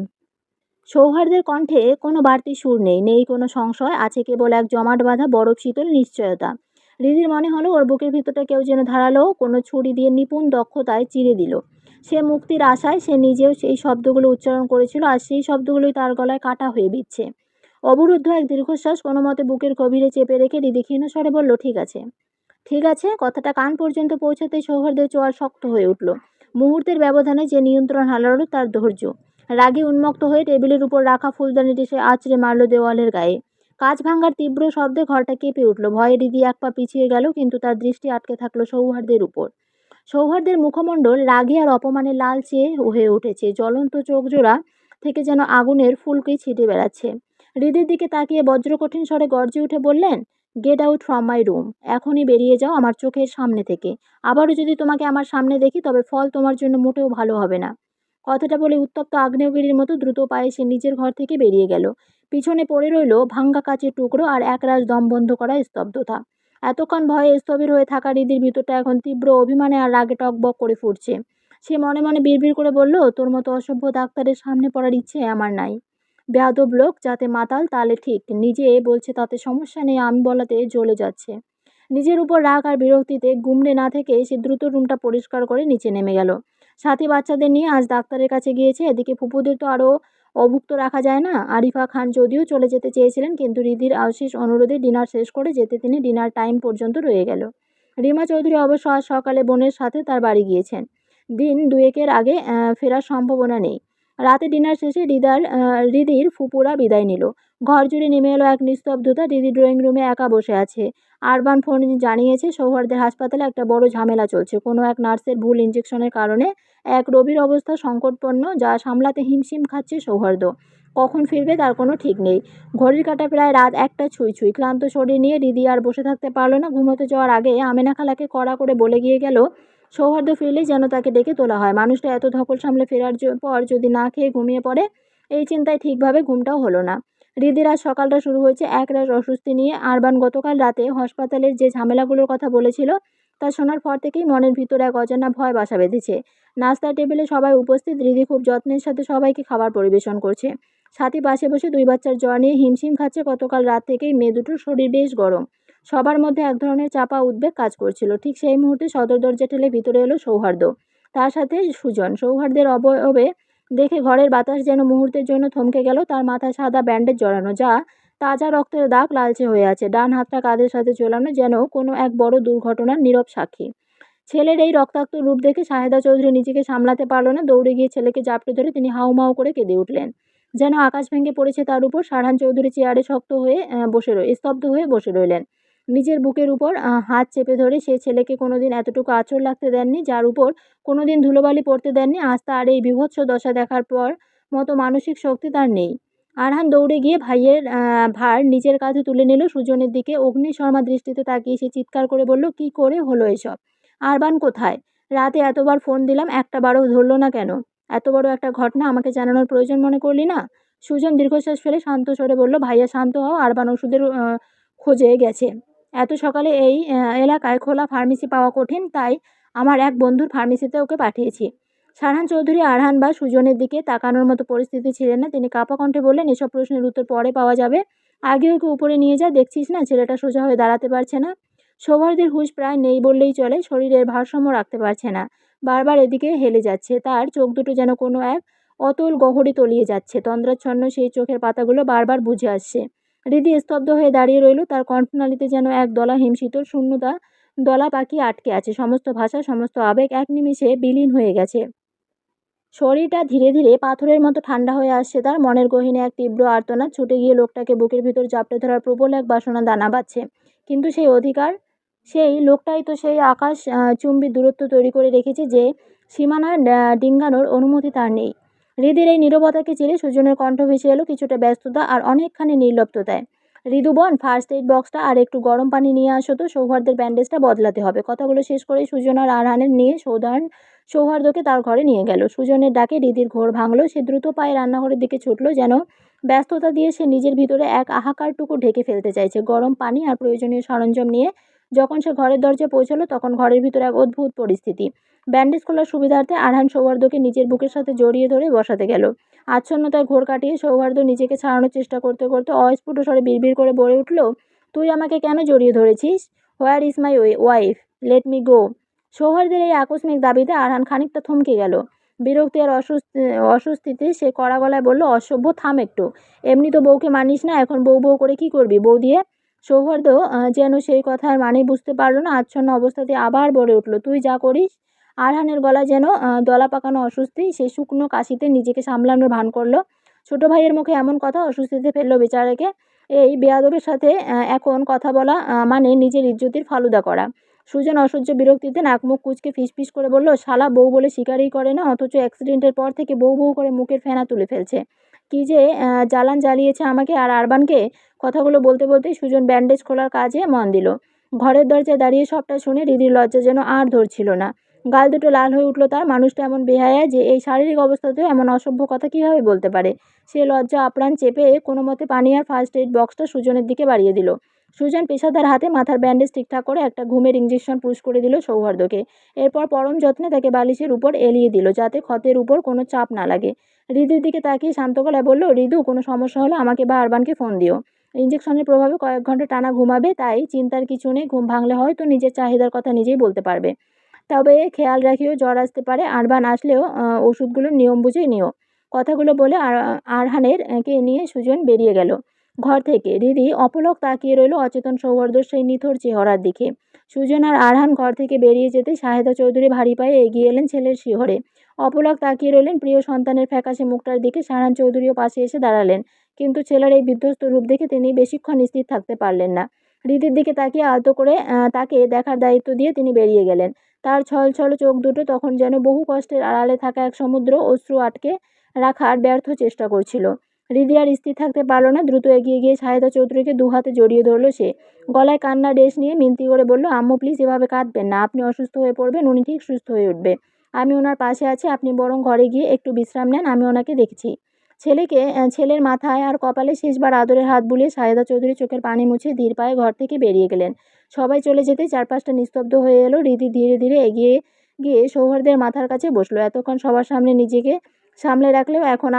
সৌহার্দ্যের কণ্ঠে কোনো বাড়তি সুর নেই, নেই কোনো সংশয়, আছে কেবল এক জমাট বাঁধা বরফ শীতল নিশ্চয়তা। হৃদির মনে হলো ওর বুকের ভিতরটা কেউ যেন ধারালো কোনো ছুরি দিয়ে নিপুণ দক্ষতায় চিরে দিল। সে মুক্তির আশায় সে নিজেও সেই শব্দগুলো উচ্চারণ করেছিল, আর সেই শব্দগুলোই তার গলায় কাটা হয়ে বিচ্ছে। অবরুদ্ধ এক দীর্ঘশ্বাস কোনো মতে বুকের গভীরে চেপে রেখে হৃদি ক্ষীণ স্বরে বলল, ঠিক আছে, ঠিক আছে। কথাটা কান পর্যন্ত পৌঁছাতেই সৌহার্দ্যের চোয়াল শক্ত হয়ে উঠল। মুহূর্তের ব্যবধানে যে নিয়ন্ত্রণ হারালো তার ধৈর্য। রাগে উন্মত্ত হয়ে টেবিলের উপর রাখা ফুলদানিটি সে আছড়ে মারল দেওয়ালের গায়ে। কাঁচ ভাঙার তীব্র শব্দে ঘরটা কেঁপে উঠল। ভয়ে হৃদি এক পা পিছিয়ে গেল, কিন্তু তার দৃষ্টি আটকে থাকলো সৌহার্দ্যের উপর। সৌহার্দ্যের মুখমণ্ডল রাগে আর অপমানে লালচে হয়ে উঠেছে। জ্বলন্ত চোখজোড়া থেকে যেন আগুনের ফুলকি ছিটে বেড়াচ্ছে। হৃদির দিকে তাকিয়ে বজ্রকঠিন স্বরে গর্জে উঠে বললেন, get out from my room. এখনই বেরিয়ে যাও আমার চোখের সামনে থেকে। আবারও যদি তোমাকে আমার সামনে দেখি, তবে ফল তোমার জন্য মোটেও ভালো হবে না। কথাটা বলে উত্তপ্ত আগ্নেয়গিরির মতো দ্রুত পায়ে সে নিজের ঘর থেকে বেরিয়ে গেল। পিছনে পড়ে রইল ভাঙ্গা কাচের টুকরো আর একরাশ দম বন্ধ করা স্তব্ধতা। এতক্ষণ ভয়ে স্থবির হয়ে থাকা হৃদির ভিতরটা এখন তীব্র অভিমানে আর রাগে টকবক করে ফুটছে। সে মনে মনে বিড়বিড় করে বলল, তোর মতো অসভ্য ডাক্তারের সামনে পড়ার ইচ্ছে আমার নাই। বেয়াদব লোক, যাতে মাতাল তালে ঠিক, নিজে বলছে তাতে সমস্যা নেই, আমি বলাতে জ্বলে যাচ্ছে। নিজের উপর রাগ আর বিরক্তিতে গুমড়ে না থেকে সে দ্রুত রুমটা পরিষ্কার করে নিচে নেমে গেল। সাথী বাচ্চাদের নিয়ে আজ ডাক্তারের কাছে গিয়েছে। এদিকে ফুপুদের তো আরও অভুক্ত রাখা যায় না। আরিফা খান যদিও চলে যেতে চেয়েছিলেন, কিন্তু রিদির অশেষ অনুরোধে ডিনার শেষ করে যেতে তিনি ডিনার টাইম পর্যন্ত রয়ে গেল। রিমা চৌধুরী অবশ্য আজ সকালে বোনের সাথে তার বাড়ি গিয়েছেন। দিন দুয়েকের আগে ফেরার সম্ভাবনা নেই। রাতে ডিনার শেষে রিদির ফুপুরা বিদায় নিল। ঘর জুড়ে নেমে এলো এক নিস্তব্ধতা। রিদি ড্রয়িং রুমে একা বসে আছে। আরবান ফোন জানিয়েছে সৌহার্দের হাসপাতালে একটা বড় ঝামেলা চলছে। কোনো এক নার্সের ভুল ইঞ্জেকশনের কারণে এক রোগীর অবস্থা সংকটপন্ন, যা সামলাতে হিমশিম খাচ্ছে সৌহার্দ্য। কখন ফিরবে তার কোনো ঠিক নেই। ঘড়ির কাঁটা প্রায় রাত ১টা ছুঁই ছুঁই। ক্লান্ত শরীর নিয়ে রিদি আর বসে থাকতে পারল না। ঘুমোতে যাওয়ার আগে আমেনা খালাকে কড়া করে বলে গিয়ে গেল, সৌহার্দ্য ফিরলেই যেন তাকে ডেকে তোলা হয়। মানুষটা এত ধকল সামলে ফেরার পর যদি না খেয়ে ঘুমিয়ে পড়ে, এই চিন্তায় ঠিকভাবে ঘুমটাও হলো না। রিদির আজ সকালটা শুরু হয়েছে একরাশ অস্বস্তি নিয়ে। আরবান গতকাল রাতে হাসপাতালের যে ঝামেলাগুলোর কথা বলেছিল, তা শোনার পর থেকেই মনের ভিতরে এক অজানা ভয় বাসা বেঁধেছে। নাস্তার টেবিলে সবাই উপস্থিত। রিদি খুব যত্নের সাথে সবাইকে খাবার পরিবেশন করছে। সাথী পাশে বসে 2 বাচ্চার জ্বর নিয়ে হিমশিম খাচ্ছে। গতকাল রাত থেকেই মেয়ে দুটোর শরীর বেশ গরম। সবার মধ্যে এক ধরনের চাপা উদ্বেগ কাজ করছিল। ঠিক সেই মুহূর্তে সদর দরজা ঠেলে ভিতরে এলো সৌহার্দ্য। তার সাথে সুজন। সৌহার্দ্যের অবয়বে দেখে ঘরের বাতাস যেন মুহূর্তের জন্য থমকে গেল। তার মাথায় সাদা ব্যান্ডেজ জড়ানো, যা তাজা রক্তের দাগ লালচে হয়ে আছে। ডান হাতটা কাঁধের সাথে ঝোলানো, যেন কোনো এক বড় দুর্ঘটনার নীরব সাক্ষী। ছেলের এই রক্তাক্ত রূপ দেখে শাহেদা চৌধুরী নিজেকে সামলাতে পারল না। দৌড়ে গিয়ে ছেলেকে জাপটে ধরে তিনি হাউমাউ করে কেঁদে উঠলেন। যেন আকাশ ভেঙে পড়েছে তার উপর। সারহান চৌধুরী চেয়ারে স্তব্ধ হয়ে বসে রইলেন। নিজের বুকের উপর হাত চেপে ধরে। সে ছেলেকে কোনোদিন এতটুকু আঁচড় লাগতে দেননি, যার উপর কোনোদিন ধুলোবালি পড়তে দেননি। আজ তার এই বীভৎস দশা দেখার পর মতো মানসিক শক্তি তার নেই। আরহান দৌড়ে গিয়ে ভাইয়ের ভার নিজের কাঁধে তুলে নিল। সুজনের দিকে অগ্নিশর্মা দৃষ্টিতে তাকিয়ে সে চিৎকার করে বলল, কি করে হলো এসব? আরবান কোথায়? রাতে এতবার ফোন দিলাম, একটা বারও ধরল না কেন? এত বড় একটা ঘটনা আমাকে জানানোর প্রয়োজন মনে করলি না? সুজন দীর্ঘশ্বাস ফেলে শান্ত স্বরে বলল, ভাইয়া শান্ত হও, আরবান ওষুধের খোঁজে গেছে। এত সকালে এই এলাকায় খোলা ফার্মেসি পাওয়া কঠিন, তাই আমার এক বন্ধুর ফার্মেসিতে ওকে পাঠিয়েছি। সারহান চৌধুরী আরহান বা সুজনের দিকে তাকানোর মতো পরিস্থিতি ছিলেন না। তিনি কাঁপা কণ্ঠে বললেন, এসব প্রশ্নের উত্তর পরে পাওয়া যাবে। আগে ওকে উপরে নিয়ে যা। দেখছিস না ছেলেটা সোজা হয়ে দাঁড়াতে পারছে না। সৌহার্দের হুঁশ প্রায় নেই বললেই চলে। শরীরের ভারসাম্য রাখতে পারছে না। বারবার এদিকে হেলে যাচ্ছে। তার চোখ দুটো যেন কোনো এক অতল গহরে তলিয়ে যাচ্ছে। তন্দ্রাচ্ছন্ন সেই চোখের পাতাগুলো বারবার বুজে আসছে। হৃদি স্তব্ধ হয়ে দাঁড়িয়ে রইল। তার কণ্ঠনালীতে যেন এক দলা হিমশীতল শূন্যতা, দলা পাখি আটকে আছে। সমস্ত ভাষা, সমস্ত আবেগ এক নিমেষে বিলীন হয়ে গেছে। শরীরটা ধীরে ধীরে পাথরের মতো ঠান্ডা হয়ে আসছে তার। মনের গহীনে এক তীব্র আর্তনাদ। ছুটে গিয়ে লোকটাকে বুকের ভিতর জাপটে ধরার প্রবল এক বাসনা দানা বাঁধছে। কিন্তু সেই লোকটাই তো সেই আকাশ চুম্বী দূরত্ব তৈরি করে রেখেছে, যে সীমানা ডিঙ্গানোর অনুমতি তার নেই। হৃদির এই নীরবতাকে চিরে সুজনের কণ্ঠ ভেসে এলো, কিছুটা ব্যস্ততা আর অনেকখানি নির্লিপ্ততায়। ঋতুবন, ফার্স্ট এইড বক্সটা আর একটু গরম পানি নিয়ে আসো তো। সৌহার্দের ব্যান্ডেজটা বদলাতে হবে। কথাগুলো শেষ করেই সুজন আর আরহানের নিয়ে সৌহার্দ্যকে তার ঘরে নিয়ে গেল। সুজনের ডাকে হৃদির ঘোর ভাঙল। সে দ্রুত পায়ে রান্নাঘরের দিকে ছুটল, যেন ব্যস্ততা দিয়ে সে নিজের ভিতরে এক হাহাকারটুকু ঢেকে ফেলতে চাইছে। গরম পানি আর প্রয়োজনীয় সরঞ্জাম নিয়ে যখন সে ঘরের দরজায় পৌঁছালো, তখন ঘরের ভিতরে এক অদ্ভুত পরিস্থিতি। ব্যান্ডেজ খোলার সুবিধার্থে আরহান সৌহার্দ্যকে নিজের বুকের সাথে জড়িয়ে ধরে বসাতে গেল। আচ্ছন্নতায় ঘোর কাটিয়ে সৌহার্দ্য নিজেকে ছাড়ানোর চেষ্টা করতে করতে অস্ফুট স্বরে বিড়বিড় করে বলে উঠল, তুই আমাকে কেন জড়িয়ে ধরেছিস? Where is my wife? Let me go. সৌহার্দ্যের এই আকস্মিক দাবিতে আরহান খানিকটা থমকে গেল। বিরক্তি আর অস্বস্তিতে সে কড়া গলায় বলল, অসভ্য, থাম একটু। এমনি তো বউকে মানিস না, এখন বউ বউ করে কি করবি? বউ দিয়ে? সৌহার্দ্য যেন সেই কথার মানে বুঝতে পারল না। আচ্ছন্ন অবস্থাতে আবার বলে উঠল, তুই যা করিস। আরহানের গলা যেন দলা পাকানো অস্বস্তি। সে শুকনো কাশিতে নিজেকে সামলানোর ভান করল। ছোট ভাইয়ের মুখে এমন কথা অস্বস্তিতে ফেললো বেচারাকে। এই বেয়াদবের সাথে এখন কথা বলা মানে নিজের ইজ্জতির ফালুদা করা। সুজন অসহ্য বিরক্তিতে নাক মুখ কুঁচকে ফিসফিস করে বলল, শালা বউ বলে স্বীকারই করে না, অথচ অ্যাক্সিডেন্টের পর থেকে বউ বউ করে মুখের ফেনা তুলে ফেলছে। কি যে জ্বালান জ্বালিয়েছে আমাকে আর আরবানকে। কথাগুলো বলতে বলতেই সুজন ব্যান্ডেজ খোলার কাজে মন দিল। ঘরের দরজায় দাঁড়িয়ে সবটা শুনে হৃদির লজ্জা যেন আর ধরছিল না। গাল দুটো লাল হয়ে উঠল তার। মানুষটা এমন বেহায়া যে এই শারীরিক অবস্থাতেও এমন অসভ্য কথা কীভাবে বলতে পারে। সে লজ্জা আপ্রাণ চেপে কোনো মতে পানি আর ফার্স্ট এইড বক্সটা সুজনের দিকে বাড়িয়ে দিল। সুজন পেশাদার হাতে মাথার ব্যান্ডেজ ঠিকঠাক করে একটা ঘুমের ইঞ্জেকশন পুশ করে দিল সৌহার্দ্যকে। এরপর পরম যত্নে তাকে বালিশের উপর এলিয়ে দিল, যাতে ক্ষতের উপর কোনো চাপ না লাগে। হৃদির দিকে তাকিয়ে শান্ত গলায় বলল, হৃদু, কোনো সমস্যা হলে আমাকে বা আরবানকে ফোন দিও। ইঞ্জেকশনের প্রভাবে কয়েক ঘন্টা টানা ঘুমাবে, তাই চিন্তার কিছু নেই। ঘুম ভাঙলে হয়তো নিজের চাহিদার কথা নিজেই বলতে পারবে। তবে খেয়াল রাখিও, জ্বর আসতে পারে। আরবান আসলেও ওষুধগুলো নিয়ম বুঝেই নিও। কথাগুলো বলে আরহানের কে নিয়ে সুজন বেরিয়ে গেল ঘর থেকে। হৃদি অপলক তাকিয়ে রইল অচেতন সৌহার্দ্যর সেই নিথর চেহারার দিকে। সুজন আর আরহান ঘর থেকে বেরিয়ে যেতে শাহেদা চৌধুরী ভারী পায়ে এগিয়ে এলেন ছেলের শিহরে। অপলক তাকিয়ে রইলেন প্রিয় সন্তানের ফ্যাকাশে মুখটার দিকে। শাহরান চৌধুরীও পাশে এসে দাঁড়ালেন, কিন্তু ছেলের এই বিধ্বস্ত রূপ দেখে তিনি বেশিক্ষণ স্থির থাকতে পারলেন না। হৃদির দিকে তাকিয়ে আলতো করে তাকে দেখার দায়িত্ব দিয়ে তিনি বেরিয়ে গেলেন। তার ছলছল চোখ দুটো তখন যেন বহু কষ্টের আড়ালে থাকা এক সমুদ্র অশ্রু আটকে রাখার ব্যর্থ চেষ্টা করছিল। হৃদি আর স্থির থাকতে পারল না। দ্রুত এগিয়ে গিয়ে শাহেদা চৌধুরীকে দু হাতে জড়িয়ে ধরল সে। গলায় কান্নার রেশ নিয়ে মিনতি করে বলল, আম্মু প্লিজ এভাবে কাঁদবেন না। আপনি অসুস্থ হয়ে পড়বেন, উনি ঠিক সুস্থ হয়ে উঠবে। আমি ওনার পাশে আছি, আপনি বরং ঘরে গিয়ে একটু বিশ্রাম নেন, আমি ওনাকে দেখছি। ছেলের মাথায় আর কপালে শেষবার আদরের হাত বুলিয়ে শাহেদা চৌধুরী চোখের পানি মুছে ধীর পায়ে ঘর থেকে বেরিয়ে গেলেন। সবাই চলে যেতেই চারপাশটা নিস্তব্ধ হয়ে এলো। হৃদি ধীরে ধীরে এগিয়ে গিয়ে সৌহার্দের মাথার কাছে বসলো। এতক্ষণ সবার সামনে নিজেকে সামলে রাখলেও এখন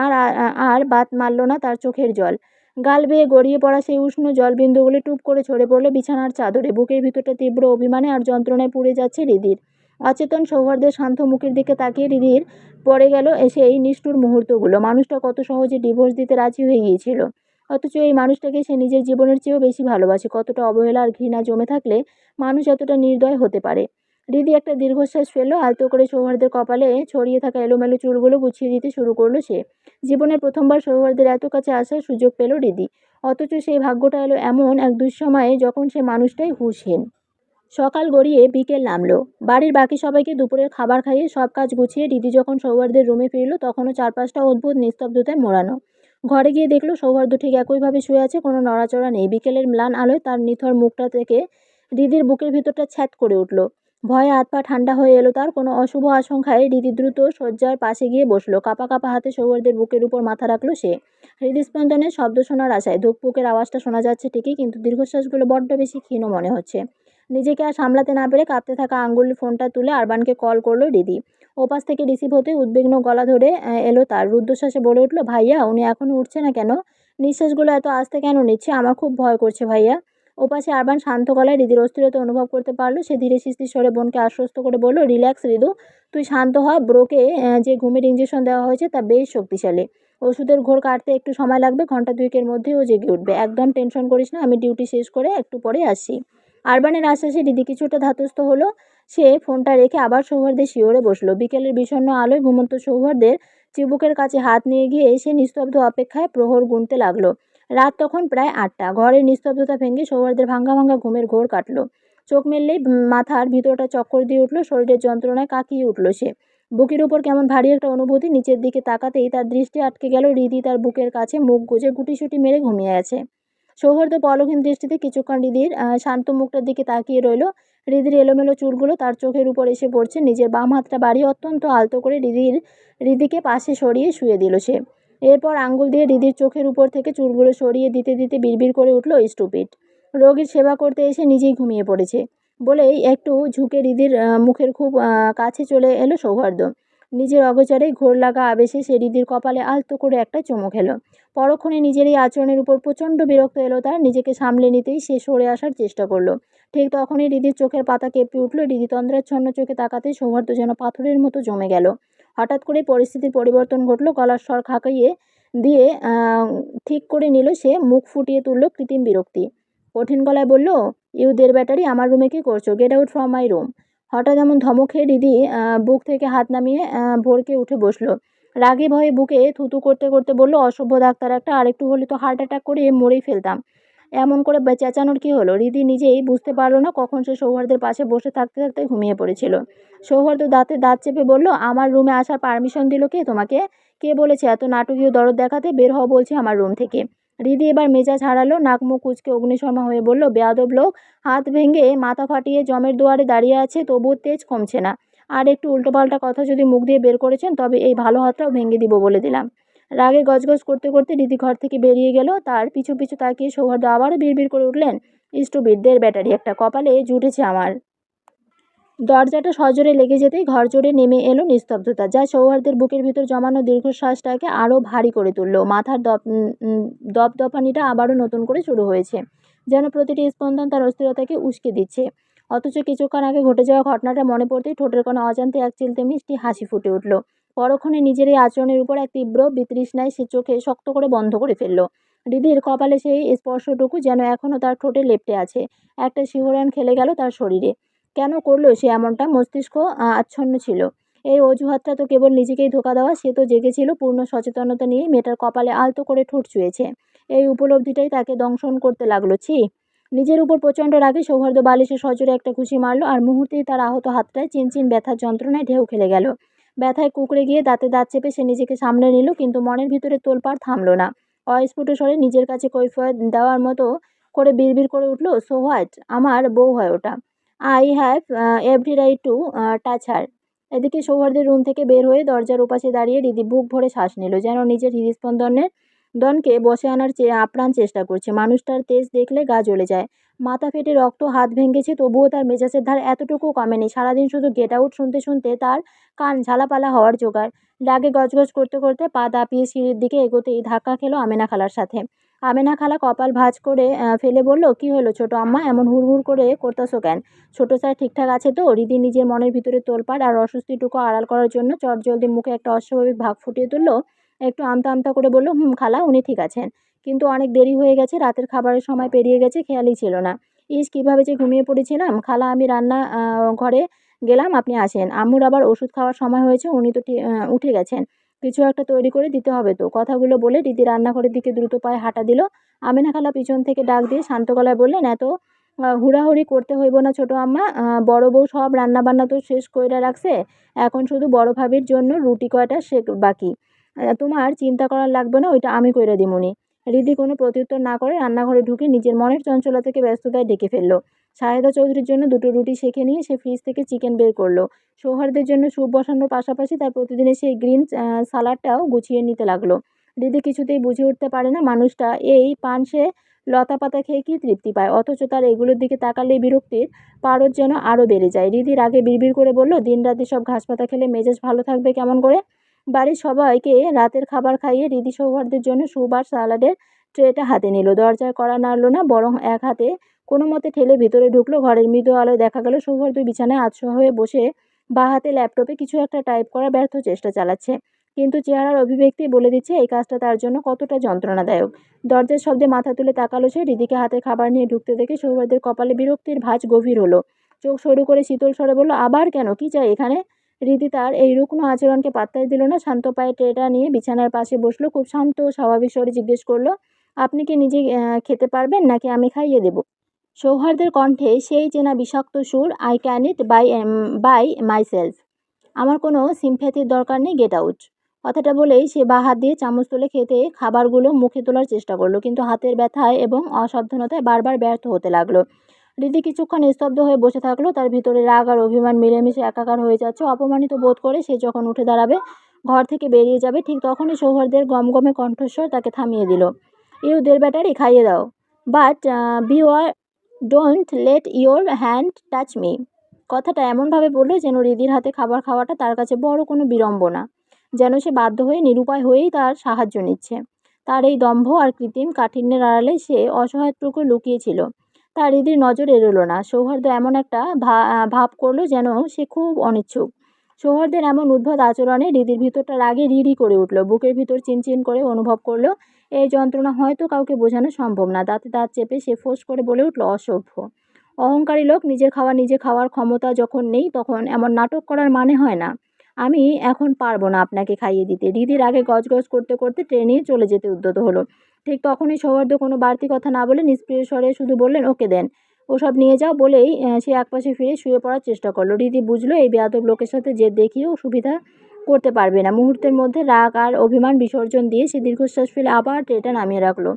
আর বাত মারল না তার চোখের জল। গাল বেয়ে গড়িয়ে পড়া সেই উষ্ণ জলবিন্দুগুলি টুপ করে ঝরে পড়ল বিছানার চাদরে। বুকের ভিতরটা তীব্র অভিমানে আর যন্ত্রণায় পুড়ে যাচ্ছে হৃদির। অচেতন সৌহার্দের শান্ত মুখের দিকে তাকিয়ে হৃদির পড়ে গেল সেই নিষ্ঠুর মুহূর্তগুলো। মানুষটা কত সহজে ডিভোর্স দিতে রাজি হয়ে গিয়েছিল, অথচ এই মানুষটাকে সে নিজের জীবনের চেয়েও বেশি ভালোবাসে। কতটা অবহেলা আর ঘৃণা জমে থাকলে মানুষ এতটা নির্দয় হতে পারে। হৃদি একটা দীর্ঘশ্বাস ফেললো। আলতো করে সৌহার্দের কপালে ছড়িয়ে থাকা এলোমেলো চুলগুলো গুছিয়ে দিতে শুরু করলো সে। জীবনের প্রথমবার সৌহার্দের এত কাছে আসার সুযোগ পেল হৃদি, অথচ সেই ভাগ্যটা এলো এমন এক দুঃসময়ে যখন সে মানুষটাই হুঁশহীন। সকাল গড়িয়ে বিকেল নামলো। বাড়ির বাকি সবাইকে দুপুরের খাবার খাইয়ে সব কাজ গুছিয়ে হৃদি যখন সৌহার্দের রুমে ফিরল, তখনও চারপাশটা অদ্ভুত নিস্তব্ধতায় মোড়ানো। ঘরে গিয়ে দেখলো সৌহার্দ্য ঠিক একইভাবে শুয়ে আছে, কোনো নড়াচড়া নেই। বিকেলের ম্লান আলোয় তার নিথর মুখটা থেকে হৃদির বুকের ভিতরটা ছ্যাঁত করে উঠল। ভয়ে হাত পা ঠান্ডা হয়ে এলো তার। কোনো অশুভ আশঙ্কায় হৃদি দ্রুত শয্যার পাশে গিয়ে বসলো। কাঁপা কাঁপা হাতে সৌহার্দের বুকের উপর মাথা রাখলো সে। হৃদস্পন্দনের শব্দ শোনার আশায়। ধুকপুকের আওয়াজটা শোনা যাচ্ছে ঠিকই, কিন্তু দীর্ঘশ্বাসগুলো বড্ড বেশি ক্ষীণ মনে হচ্ছে। নিজেকে আর সামলাতে না পেরে কাঁপতে থাকা আঙ্গুলের ফোনটা তুলে আরবানকে কল করলো হৃদি। ওপাশ থেকে রিসিভ হতে উদ্বিগ্ন গলা ধরে এলো তার। রুদ্ধশ্বাসে বলে উঠল, ভাইয়া উনি এখনো উঠছে না কেন? নিঃশ্বাসগুলো এত আস্তে কেন নিচ্ছে? আমার খুব ভয় করছে ভাইয়া। ওপাশে আরবান শান্ত গলায় হৃদির অস্থিরতা অনুভব করতে পারলো। সে ধীরে শিস্তির স্বরে বোনকে আশ্বস্ত করে বলল, রিল্যাক্স হৃদু, তুই শান্ত হ। ব্রোকে যে ঘুমের ইঞ্জেকশন দেওয়া হয়েছে তা বেশ শক্তিশালী। ওষুধের ঘোর কাটতে একটু সময় লাগবে, ঘন্টা দুয়েকের মধ্যেই ও জেগে উঠবে। একদম টেনশন করিস না, আমি ডিউটি শেষ করে একটু পরে আসছি। আরবানের আশ্বাসে হৃদি কিছুটা ধাতস্থ হলো। সে ফোনটা রেখে আবার সৌহার্দের শিয়রে বসলো। বিকেলের বিষণ্ণ আলোয় ঘুমন্ত সৌহার্দের চিবুকের কাছে হাত নিয়ে গিয়ে সে নিস্তব্ধ অপেক্ষায় প্রহর গুনতে লাগলো। রাত তখন প্রায় 8টা। ঘরের নিস্তব্ধতা ভেঙে সৌহার্দের ভাঙা ভাঙা ঘুমের ঘোর কাটলো। চোখ মেললেই মাথার ভিতরটা চক্কর দিয়ে উঠলো। শরীরের যন্ত্রণায় কাঁকিয়ে উঠল সে। বুকের উপর কেমন ভারী একটা অনুভূতি। নিচের দিকে তাকাতেই তার দৃষ্টি আটকে গেল। হৃদি তার বুকের কাছে মুখ গুজে গুটিসুটি মেরে ঘুমিয়ে আছে। সৌহার্দ্য পলকহীন দৃষ্টিতে কিছুক্ষণ হৃদির শান্ত মুখটার দিকে তাকিয়ে রইল। হৃদির এলোমেলো চুলগুলো তার চোখের উপর এসে পড়ছে। নিজের বাম হাতটা বাড়িয়ে অত্যন্ত আলতো করে হৃদিকে পাশে সরিয়ে শুয়ে দিল সে। এরপর আঙ্গুল দিয়ে হৃদির চোখের উপর থেকে চুলগুলো সরিয়ে দিতে দিতে বিড়বিড় করে উঠল, স্টুপিড। রোগীর সেবা করতে এসে নিজেই ঘুমিয়ে পড়েছে বলেই একটু ঝুঁকে হৃদির মুখের খুব কাছে চলে এলো সৌহার্দ্য। নিজের অগোচরেই ঘোর লাগা আবেশে সে হৃদির কপালে আলতো করে একটা চুমু খেলো। পরক্ষণে নিজের এই আচরণের উপর প্রচণ্ড বিরক্ত এলো তার। নিজেকে সামলে নিতেই সে সরে আসার চেষ্টা করলো। ঠিক তখনই হৃদির চোখের পাতা কেঁপে উঠল। হৃদি তন্দ্রাচ্ছন্ন চোখে তাকাতেই সৌহার্দ্য যেন পাথরের মতো জমে গেল। হঠাৎ করে পরিস্থিতির পরিবর্তন ঘটল। গলার স্বর খাকাইয়ে দিয়ে ঠিক করে নিল সে। মুখ ফুটিয়ে তুলল কৃত্রিম বিরক্তি। কঠিন গলায় বলল, ইউ দের ব্যাটারি, আমার রুমে কি করছো? Get out from my room. হঠাৎ এমন ধমক খেয়ে হৃদি বুক থেকে হাত নামিয়ে ভরকে উঠে বসলো। রাগে ভয়ে বুকে থুতু করতে করতে বলল, অসভ্য ডাক্তার একটা, আরেকটু হলে তো হার্ট অ্যাটাক করে মরেই ফেলতাম। এমন করে চেঁচানোর কি হলো? হৃদি নিজেই বুঝতে পারলো না কখন সে সৌহার্দের পাশে বসে থাকতে থাকতে ঘুমিয়ে পড়েছিল। সৌহার্দ্য দাঁতে দাঁত চেপে বলল, আমার রুমে আসার পারমিশন দিল কে তোমাকে? কে বলেছে এত নাটকীয় দরদ দেখাতে? বের হও বলছি আমার রুম থেকে। হৃদি এবার মেজাজ হারালো। নাক মুখ কুঁচকে অগ্নিশর্মা হয়ে বলল, বেয়াদব লোক, হাত ভেঙে মাথা ফাটিয়ে জমের দুয়ারে দাঁড়িয়ে আছে, তবুও তেজ কমছে না। আর একটু উল্টোপাল্টা কথা যদি মুখ দিয়ে বের করেছেন তবে এই ভালো হাতটাও ভেঙে দিব বলে দিলাম। রাগে গজগজ করতে করতে হৃদি ঘর থেকে বেরিয়ে গেল। তার পিছু পিছু তাকিয়ে সৌহার্দ্য আবারও বিড়বিড় করে উঠলেন, স্টুপিডদের ব্যাটারি একটা, কপালে জুটেছে আমার। দরজাটা সজোরে লেগে যেতেই ঘর জুড়ে নেমে এলো নিস্তব্ধতা, যা সৌহার্দ্যের বুকের ভিতর জমানো দীর্ঘশ্বাসটাকে আরও ভারী করে তুলল। মাথার দপদপানিটা আবারও নতুন করে শুরু হয়েছে, যেন প্রতিটি স্পন্দন তার অস্থিরতাকে উস্কে দিচ্ছে। অথচ কিছুক্ষণ আগে ঘটে যাওয়া ঘটনাটা মনে পড়তেই ঠোঁটের কোণে অজান্তে এক চিলতে মিষ্টি হাসি ফুটে উঠল। পরক্ষণে নিজের এই আচরণের উপর এক তীব্র বিতৃষ্ণায় সে চোখে শক্ত করে বন্ধ করে ফেলল। হৃদির কপালে সেই স্পর্শটুকু যেন এখনও তার ঠোঁটে লেপ্টে আছে। একটা শিহরণ খেলে গেল তার শরীরে। কেন করলো সে এমনটা? মস্তিষ্ক আচ্ছন্ন ছিল। এই অজুহাতটা তো কেবল নিজেকেই ধোঁকা দেওয়া। সে তো জেগেছিল পূর্ণ সচেতনতা নিয়ে। মেয়েটার কপালে আলতো করে ঠোঁট ছুঁয়েছে। এই উপলব্ধিটাই তাকে দংশন করতে লাগলো। ছি! নিজের উপর প্রচণ্ড রাগে সৌহার্দ্য বালিশে সজোরে একটা ঘুষি মারল, আর মুহূর্তেই তার আহত হাতটায় চিনচিন ব্যথার যন্ত্রণায় ঢেউ খেলে গেল। ব্যথায় কুঁকড়ে গিয়ে দাঁতে দাঁত চেপে সে নিজেকে সামলে নিল, কিন্তু মনের ভিতরে তোলপাড় থামল না। অস্ফুট স্বরে নিজের কাছে কৈফিয়ত দেওয়ার মতো করে বিড়বিড় করে উঠল, সো হোয়াট? আমার বউ হয় ওটা। I have every right to touch her. এদিকে সৌহার্দ্যের রুম থেকে বের হয়ে দরজার ওপাশে দাঁড়িয়ে হৃদি বুক ভরে শ্বাস নিল, যেন নিজের হৃদস্পন্দনের দনকে বশে আনার আপ্রাণ চেষ্টা করছে। মানুষটার তেজ দেখলে গা জ্বলে যায়। মাথা ফেটে রক্ত, হাত ভেঙেছে, তবুও তার মেজাজের ধার এতটুকু কমেনি। সারাদিন শুধু গেট আউট শুনতে শুনতে তার কান ঝালাপালা হওয়ার জোগাড়। রাগে গজগজ করতে করতে পা দাপিয়ে সিঁড়ির দিকে এগোতেই ধাক্কা খেলো আমেনা খালার সাথে। আমেনা খালা কপাল ভাঁজ করে ফেলে বলল, কি হলো ছোট আম্মা, এমন হুড়হুড় করে করতেছো কেন? ছোট স্যার ঠিকঠাক আছে তো? হৃদি নিজের মনের ভিতরে তোলপাড় আর অস্বস্তিটুকু আড়াল করার জন্য চটজলদি মুখে একটা অস্বাভাবিক ভাব ফুটিয়ে তুলল। একটু আমতা আমতা করে বলল, খালা, উনি ঠিক আছেন, কিন্তু অনেক দেরি হয়ে গেছে, রাতের খাবারের সময় পেরিয়ে গেছে, খেয়ালই ছিল না। ইস, কীভাবে যে ঘুমিয়ে পড়েছিলাম। খালা, আমি রান্না ঘরে গেলাম, আপনি আসেন। আম্মুর আবার ওষুধ খাওয়ার সময় হয়েছে, উনি তো উঠে গেছেন। কিছু একটা তৈরি করে দিতে হবে তো। কথাগুলো বলে দিদি রান্নাঘরের দিকে দ্রুত পায়ে হাঁটা দিল। আমেনা খালা পিছন থেকে ডাক দিয়ে শান্ত গলায় বললেন, এত হুড়াহুড়ি করতে হইব না ছোট আম্মা। বড় বউ সব রান্নাবান্না তো শেষ কইরা রাখছে, এখন শুধু বড় ভাবির জন্য রুটি কয়টা সে বাকি। তোমার চিন্তা করার লাগবে না, ওইটা আমি কইরা দিমুনি। হৃদি কোনো প্রত্যুত্তর না করে রান্নাঘরে ঢুকে নিজের মনের চঞ্চলতাকে ব্যস্ততায় ডেকে ফেলল। শাহেদা চৌধুরীর জন্য দুটো রুটি সেঁকে নিয়ে সে ফ্রিজ থেকে চিকেন বের করলো। সৌহার্দ্যের জন্য স্যুপ বসানোর পাশাপাশি তার প্রতিদিনের সেই গ্রিন সালাডটাও গুছিয়ে নিতে লাগলো। হৃদি কিছুতেই বুঝে উঠতে পারে না মানুষটা এই পানসে লতা পাতা খেয়ে কি তৃপ্তি পায়, অথচ তার এগুলোর দিকে তাকালেই বিরক্তির পারদ যেন আরও বেড়ে যায়। হৃদির আগে বিড়বিড় করে বলল, দিনরাতে সব ঘাস পাতা খেলে মেজাজ ভালো থাকবে কেমন করে? বাড়ির সবাইকে রাতের খাবার খাইয়ে হৃদি সৌহার্দ্যের জন্য স্যুপ আর সালাডের ট্রেটা হাতে নিল। দরজায় কড়া নাড়ল না, বরং এক হাতে কোনো মতে ঠেলে ভিতরে ঢুকলো। ঘরের মৃদু আলোয় দেখা গেল সৌহার্দ্য বিছানায় আধশোয়া হয়ে বসে বাঁ হাতে ল্যাপটপে কিছু একটা টাইপ করার ব্যর্থ চেষ্টা চালাচ্ছে, কিন্তু চেহারার অভিব্যক্তি বলে দিচ্ছে এই কাজটা তার জন্য কতটা যন্ত্রণাদায়ক। দরজার শব্দে মাথা তুলে তাকালো সে। হৃদিকে হাতে খাবার নিয়ে ঢুকতে দেখে সৌহার্দ্যের কপালে বিরক্তির ভাঁজ গভীর হলো। চোখ সরু করে শীতল স্বরে বলল, আবার কেন? কি চাই এখানে? হৃদি তার এই রুগ্ন আচরণকে পাত্তাই দিল না। শান্ত পায়ে ট্রেটা নিয়ে বিছানার পাশে বসলো। খুব শান্ত ও স্বাভাবিক স্বরে জিজ্ঞেস করলো, আপনি কি নিজে খেতে পারবেন, নাকি আমি খাইয়ে দেব? সৌহার্দ্যের কণ্ঠে সেই চেনা বিষাক্ত সুর, I can eat by myself. আমার কোনো সিম্প্যাথির দরকার নেই, গেট আউট। কথাটা বলেই সে বাঁ হাত দিয়ে চামচ তুলে খেতে খাবারগুলো মুখে তোলার চেষ্টা করলো, কিন্তু হাতের ব্যথায় এবং অসাবধানতায় বারবার ব্যর্থ হতে লাগলো। হৃদি কিছুক্ষণ স্তব্ধ হয়ে বসে থাকলো। তার ভিতরে রাগ আর অভিমান মিলেমিশে একাকার হয়ে যাচ্ছে। অপমানিত বোধ করে সে যখন উঠে দাঁড়াবে, ঘর থেকে বেরিয়ে যাবে, ঠিক তখনই সৌহার্দ্যের গমগমে কণ্ঠস্বর তাকে থামিয়ে দিল। ইউ দের ব্যাটারি, খাইয়ে দাও, but beware, don't let your hand touch me. কথাটা এমনভাবে বলল যেন হৃদির হাতে খাবার খাওয়াটা তার কাছে বড় কোনো বিড়ম্বনা, যেন সে বাধ্য হয়ে নিরুপায় হয়েই তার সাহায্য নিচ্ছে। তার এই দম্ভ আর কৃত্রিম কাঠিন্যের আড়ালে সে অসহায়টুকু লুকিয়েছিল। তার হৃদির নজর এড়োলো না। সৌহার্দ্য এমন একটা ভাব করলো যেন সে খুব অনিচ্ছুক। সৌহার্দ্যের এমন উদ্ভট আচরণে হৃদির ভিতরটা রাগে রিরি করে উঠল। বুকের ভিতর চিনচিন করে অনুভব করলো এই যন্ত্রণা হয়তো কাউকে বোঝানো সম্ভব না। দাঁতে দাঁত চেপে সে ফোঁস করে বলে উঠল, অসভ্য অহংকারী লোক। নিজের খাওয়া নিজে খাওয়ার ক্ষমতা যখন নেই, তখন এমন নাটক করার মানে হয় না। আমি এখন পারবো না আপনাকে খাইয়ে দিতে। হৃদির আগে গজগজ করতে করতে ট্রেনে চলে যেতে উদ্যত হলো। ঠিক তখনই সৌহার্দ্য কোনো বাড়তি কথা না বলে নিষ্প্রিয় স্বরে শুধু বললেন, ওকে দেন, ওসব নিয়ে যাও। বলেই সে একপাশে ফিরে শুয়ে পড়ার চেষ্টা করলো। হৃদি বুঝলো এই বেয়াদব লোকের সাথে জেদ দেখিয়েও সুবিধা করতে পারবে না। মুহূর্তের মধ্যে রাগ আর অভিমান বিসর্জন দিয়ে সে দীর্ঘশ্বাস ফেলে আবার ট্রেটা নামিয়ে রাখলো।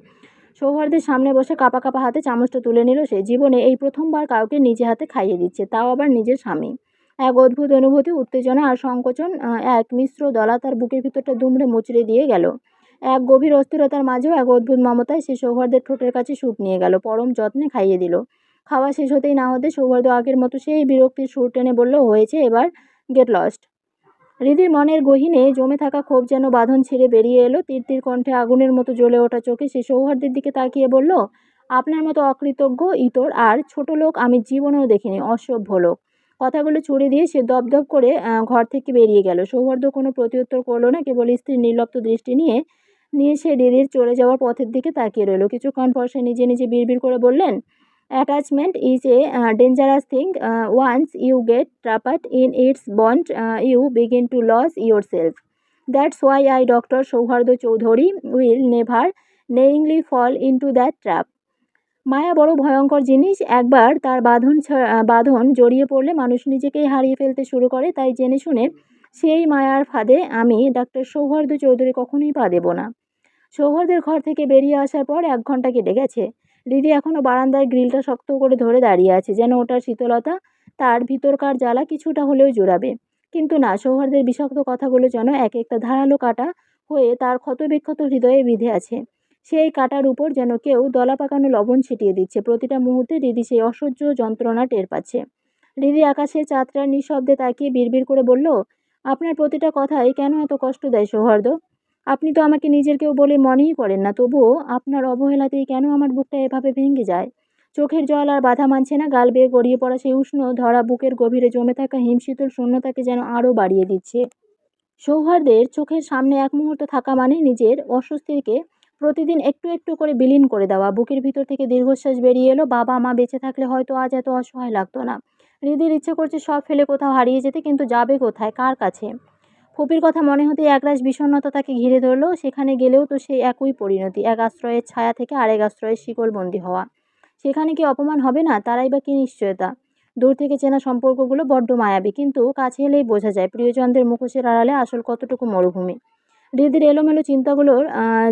সৌহার্দ্যের সামনে বসে কাঁপা কাঁপা হাতে চামচটা তুলে নিল সে। জীবনে এই প্রথমবার কাউকে নিজে হাতে খাইয়ে দিচ্ছে, তাও আবার নিজের স্বামী। এক অদ্ভুত অনুভূতি, উত্তেজনা আর সংকোচন এক মিশ্র দলা তার বুকের ভিতরটা দুমড়ে মুচড়ে দিয়ে গেল। এক গভীর অস্থিরতার মাঝেও এক অদ্ভুত মমতায় সে সৌহার্দ্যের ঠোঁটের কাছে স্যুপ নিয়ে গেল, পরম যত্নে খাইয়ে দিল। খাওয়া শেষ হতেই না হতে সৌহার্দ্য আগের মতো সেই বিরক্তির সুর টেনে বলল, হয়েছে, এবার গেট লস্ট। হৃদির মনের গহীনে জমে থাকা ক্ষোভ যেন বাঁধন ছিঁড়ে বেরিয়ে এলো। তীর কণ্ঠে আগুনের মতো জ্বলে ওঠা চোখে সে সৌহার্দ্যের দিকে তাকিয়ে বলল, আপনার মতো অকৃতজ্ঞ, ইতর আর ছোট লোক আমি জীবনেও দেখিনি, অসভ্য লোক। কথাগুলো ছুড়ে দিয়ে সে দপদপ করে ঘর থেকে বেরিয়ে গেল। সৌহার্দ্য কোনো প্রত্যুত্তর করলো না, কেবল স্ত্রীর নির্লিপ্ত দৃষ্টি নিয়ে নিয়ে সে দিদির চলে যাওয়ার পথের দিকে তাকিয়ে রইল। কিছুক্ষণ পর সে নিজে নিজে বিড়বিড় করে বললেন, attachment is a dangerous thing. Once you get trapped in its bond you begin to lose yourself. That's why I doctor Souharda Chowdhury will never knowingly fall into that trap. মায়া বড় ভয়ঙ্কর জিনিস। একবার তার বাঁধন জড়িয়ে পড়লে মানুষ নিজেকেই হারিয়ে ফেলতে শুরু করে। তাই জেনে শুনে সেই মায়ার ফাঁদে আমি ডাক্তার সৌহার্দ্য চৌধুরী কখনোই পা দেব না। সৌহার্দ্যের ঘর থেকে বেরিয়ে আসার পর 1 ঘন্টা কেটে গেছে। রিদি এখনো বারান্দায় গ্রিলটা শক্ত করে ধরে দাঁড়িয়ে আছে, যেন ওটার শীতলতা তার ভিতরকার জ্বালা কিছুটা হলেও জোড়াবে। কিন্তু না, সৌহার্দ্যের বিষাক্ত কথাগুলো যেন এক একটা ধারালো কাঁটা হয়ে তার ক্ষতবিক্ষত হৃদয়ে বিঁধে আছে। সেই কাঁটার উপর যেন কেউ দলা পাকানো লবণ ছিটিয়ে দিচ্ছে। প্রতিটা মুহূর্তে রিদি সেই অসহ্য যন্ত্রণা টের পাচ্ছে। রিদি আকাশের চাঁদটার নিঃশব্দে তাকিয়ে বিড়বিড় করে বলল, আপনার প্রতিটা কথাই কেন এত কষ্ট দেয় সৌহার্দ্য? আপনি তো আমাকে নিজের কেউ বলে মনেই করেন না, তবুও আপনার অবহেলাতেই কেন আমার বুকটা এভাবে ভেঙে যায়? চোখের জল আর বাধা মানছে না। গাল বেয়ে গড়িয়ে পড়া সেই উষ্ণ ধরা বুকের গভীরে জমে থাকা হিমশীতল শূন্যতাকে যেন আরও বাড়িয়ে দিচ্ছে। সৌহার্দ্যের চোখের সামনে এক মুহূর্ত থাকা মানে নিজের অস্বস্তিকে প্রতিদিন একটু একটু করে বিলীন করে দেওয়া। বুকের ভিতর থেকে দীর্ঘশ্বাস বেরিয়ে এলো। বাবা মা বেঁচে থাকলে হয়তো আজ এত অসহায় লাগতো না। হৃদির ইচ্ছে করছে সব ফেলে কোথাও হারিয়ে যেতে, কিন্তু যাবে কোথায়, কার কাছে? ফুপির কথা মনে হতেই একরাশ বিষণ্ণতা তাকে ঘিরে ধরল। সেখানে গেলেও তো সেই একই পরিণতি, এক আশ্রয়ের ছায়া থেকে আরেক আশ্রয়ের শিকলবন্দি হওয়া। সেখানে কি অপমান হবে না? তারাই বা কি নিশ্চয়তা? দূর থেকে চেনা সম্পর্কগুলো বড্ড মায়াবী, কিন্তু কাছে এলেই বোঝা যায় প্রিয়জনদের মুখোশের আড়ালে আসল কতটুকু মরুভূমি। হৃদির এলোমেলো চিন্তাগুলোর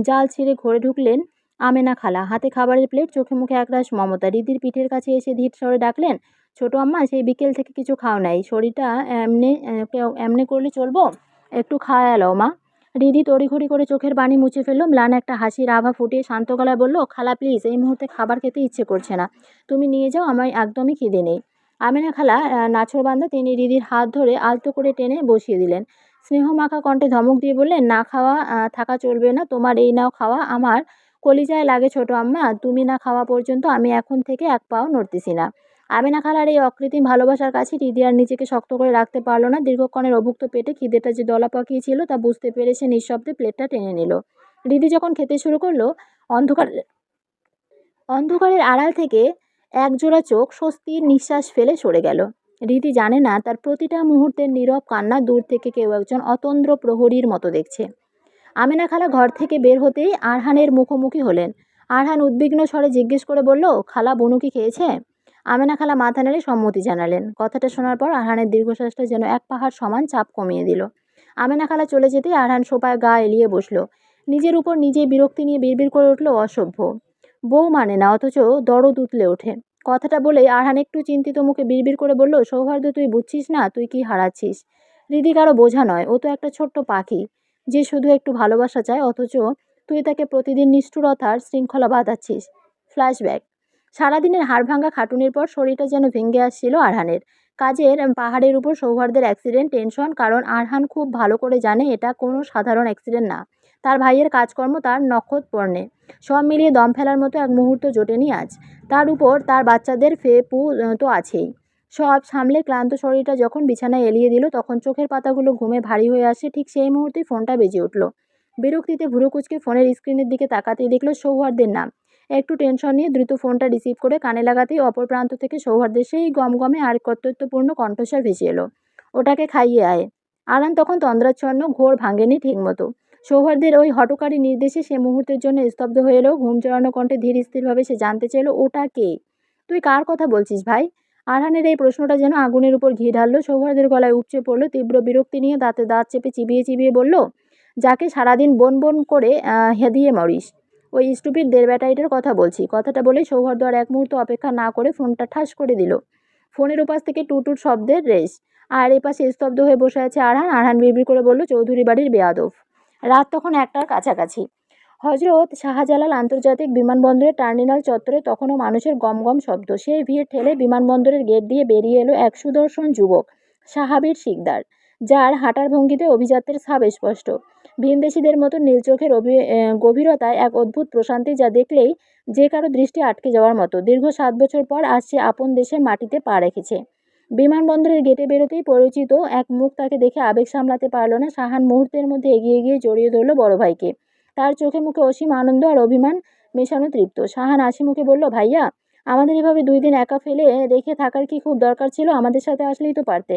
জাল ছিঁড়ে ঘরে ঢুকলেন আমেনা খালা। হাতে খাবারের প্লেট, চোখে মুখে একরাশ মমতা। হৃদির পিঠের কাছে এসে ধীর স্বরে ডাকলেন, ছোট আম্মা, সেই বিকেল থেকে কিছু খাও নাই, শরীরটা এমনি করলে চলবো? একটু খাওয়া লও মা। হৃদি তড়িঘড়ি করে চোখের পানি মুছে ফেলল। ম্লান একটা হাসির আভা ফুটিয়ে শান্ত গলায় বলল, খালা প্লিজ, এই মুহূর্তে খাবার খেতে ইচ্ছে করছে না, তুমি নিয়ে যাও, আমার একদমই খিদে নেই। আমেনা খালা নাছোড়বান্দা। তিনি হৃদির হাত ধরে আলতো করে টেনে বসিয়ে দিলেন। স্নেহমাখা কণ্ঠে ধমক দিয়ে বললেন, না খাওয়া থাকা চলবে না তোমার, এই নাও খাওয়া। আমার কলিজায় লাগে ছোট আম্মা, তুমি না খাওয়া পর্যন্ত আমি এখন থেকে এক পাও নড়তেছি না। আমেনা খালার এই অকৃত্রিম ভালোবাসার কাছে হৃদি আর নিজেকে শক্ত করে রাখতে পারল না। দীর্ঘক্ষণের অভুক্ত পেটে খিদেটা যে দলা পাকিয়েছিল তা বুঝতে পেরে সে নিঃশব্দে প্লেটটা টেনে নিল। হৃদি যখন খেতে শুরু করলো, অন্ধকার অন্ধকারের আড়াল থেকে একজোড়া চোখ স্বস্তির নিঃশ্বাস ফেলে সরে গেল। রীতি জানে না তার প্রতিটা মুহূর্তের নীরব কান্না দূর থেকে কেউ একজন অতন্দ্র প্রহরীর মতো দেখছে। আমেনা খালা ঘর থেকে বের হতেই আরহানের মুখোমুখি হলেন। আরহান উদ্বিগ্ন স্বরে জিজ্ঞেস করে বলল, খালা, বনু কি খেয়েছে? আমেনা খালা মাথা নেড়ে সম্মতি জানালেন। কথাটা শোনার পর আরহানের দীর্ঘশ্বাসটা যেন এক পাহাড় সমান চাপ কমিয়ে দিল। আমেনা খালা চলে যেতেই আরহান সোফায় গা এলিয়ে বসল। নিজের উপর নিজেই বিরক্তি নিয়ে বিড়বিড় করে উঠল, অসভ্য। বউ মানে না, অথচ দরদ উতলে ওঠে। কথাটা বলেই আরহান একটু চিন্তিত মুখে বিড়বিড় করে বলল, সৌহার্দ্য, তুই বুঝছিস না তুই কি হারাচ্ছিস? হৃদি কারো বোঝা নয়, ও তো একটা ছোট্ট পাখি যে শুধু একটু ভালোবাসা চায়, অথচ তুই তাকে প্রতিদিন নিষ্ঠুরতার শৃঙ্খলা বাঁধাচ্ছিস। ফ্ল্যাশব্যাক। সারাদিনের হাড়ভাঙ্গা খাটুনির পর শরীরটা যেন ভেঙে আসছিল আরহানের। কাজের পাহাড়ের উপর সৌহার্দ্যের অ্যাক্সিডেন্ট, টেনশন। কারণ আরহান খুব ভালো করে জানে এটা কোনো সাধারণ অ্যাক্সিডেন্ট না। তার ভাইয়ের কাজকর্ম, তার নক্ষত্রপর্ণে সব মিলিয়ে দম ফেলার মতো এক মুহূর্ত জোটেনি আজ। তার উপর তার বাচ্চাদের ফেপু তো আছেই। সব সামলে ক্লান্ত শরীরটা যখন বিছানায় এলিয়ে দিল, তখন চোখের পাতাগুলো ঘুমে ভারী হয়ে আসে। ঠিক সেই মুহূর্তেই ফোনটা বেজে উঠল। বিরক্তিতে ভুরু কুঁচকে ফোনের স্ক্রিনের দিকে তাকাতেই দেখল সৌহার্দ্যের নাম। একটু টেনশন নিয়ে দ্রুত ফোনটা রিসিভ করে কানে লাগাতেই অপর প্রান্ত থেকে সৌহার্দ্যের সেই গমগমে আর কর্তৃত্বপূর্ণ কণ্ঠস্বর ভেসে এলো, ওটাকে খাইয়ে আয়। আরান তখন তন্দ্রাচ্ছন্ন, ঘোর ভাঙেনি ঠিকমতো। সৌহার্দ্যের ওই হঠকারী নির্দেশে সে মুহূর্তের জন্য স্তব্ধ হয়ে এলো। ঘুম জড়ানো কণ্ঠে ধীর স্থিরভাবে সে জানতে চাইল, ওটা কে? তুই কার কথা বলছিস ভাই? আরহানের এই প্রশ্নটা যেন আগুনের উপর ঘি ঢাললো। সৌহার্দ্যের গলায় উপচে পড়লো তীব্র বিরক্তি নিয়ে দাঁতে দাঁত চেপে চিবিয়ে চিবিয়ে বলল, যাকে সারাদিন বন বন করে হেদিয়ে মরিস, ওই স্টুপিড দেড়বেটাইটার কথা বলছি। কথাটা বলে সৌহার্দ্য আর এক মুহূর্ত অপেক্ষা না করে ফোনটা ঠাস করে দিল। ফোনের উপাস থেকে টুটুট শব্দের রেশ। আর এপাশে স্তব্ধ হয়ে বসে আছে আরহান। আরহান বিড়বিড় করে বলল, চৌধুরী বাড়ির বেয়াদব। রাত তখন 1টার কাছাকাছি। হজরত শাহজালাল আন্তর্জাতিক বিমানবন্দরের টার্মিনাল চত্বরে তখনও মানুষের গমগম শব্দ। সেই ভিড় ঠেলে বিমানবন্দরের গেট দিয়ে বেরিয়ে এলো এক সুদর্শন যুবক, সাহাবীর শিকদার, যার হাঁটার ভঙ্গিতে অভিজাত্যের ছাপ স্পষ্ট। ভিনদেশীদের মতো নীল চোখের গভীরতায় এক অদ্ভুত প্রশান্তি, যা দেখলেই যে কারো দৃষ্টি আটকে যাওয়ার মতো। দীর্ঘ 7 বছর পর আজ সে আপন দেশের মাটিতে পা রেখেছে। বিমানবন্দরের গেটে বেরোতেই পরিচিত এক মুখ তাকে দেখে আবেগ সামলাতে পারল না। সাহান মুহূর্তের মধ্যে এগিয়ে গিয়ে জড়িয়ে ধরল বড় ভাইকে। তার চোখে মুখে অসীম আনন্দ আর অভিমান মেশানো তৃপ্ত। সাহান হাসি মুখে বলল, ভাইয়া, আমাদের এভাবে 2 দিন একা ফেলে রেখে থাকার কি খুব দরকার ছিল? আমাদের সাথে আসলেই তো পারতে।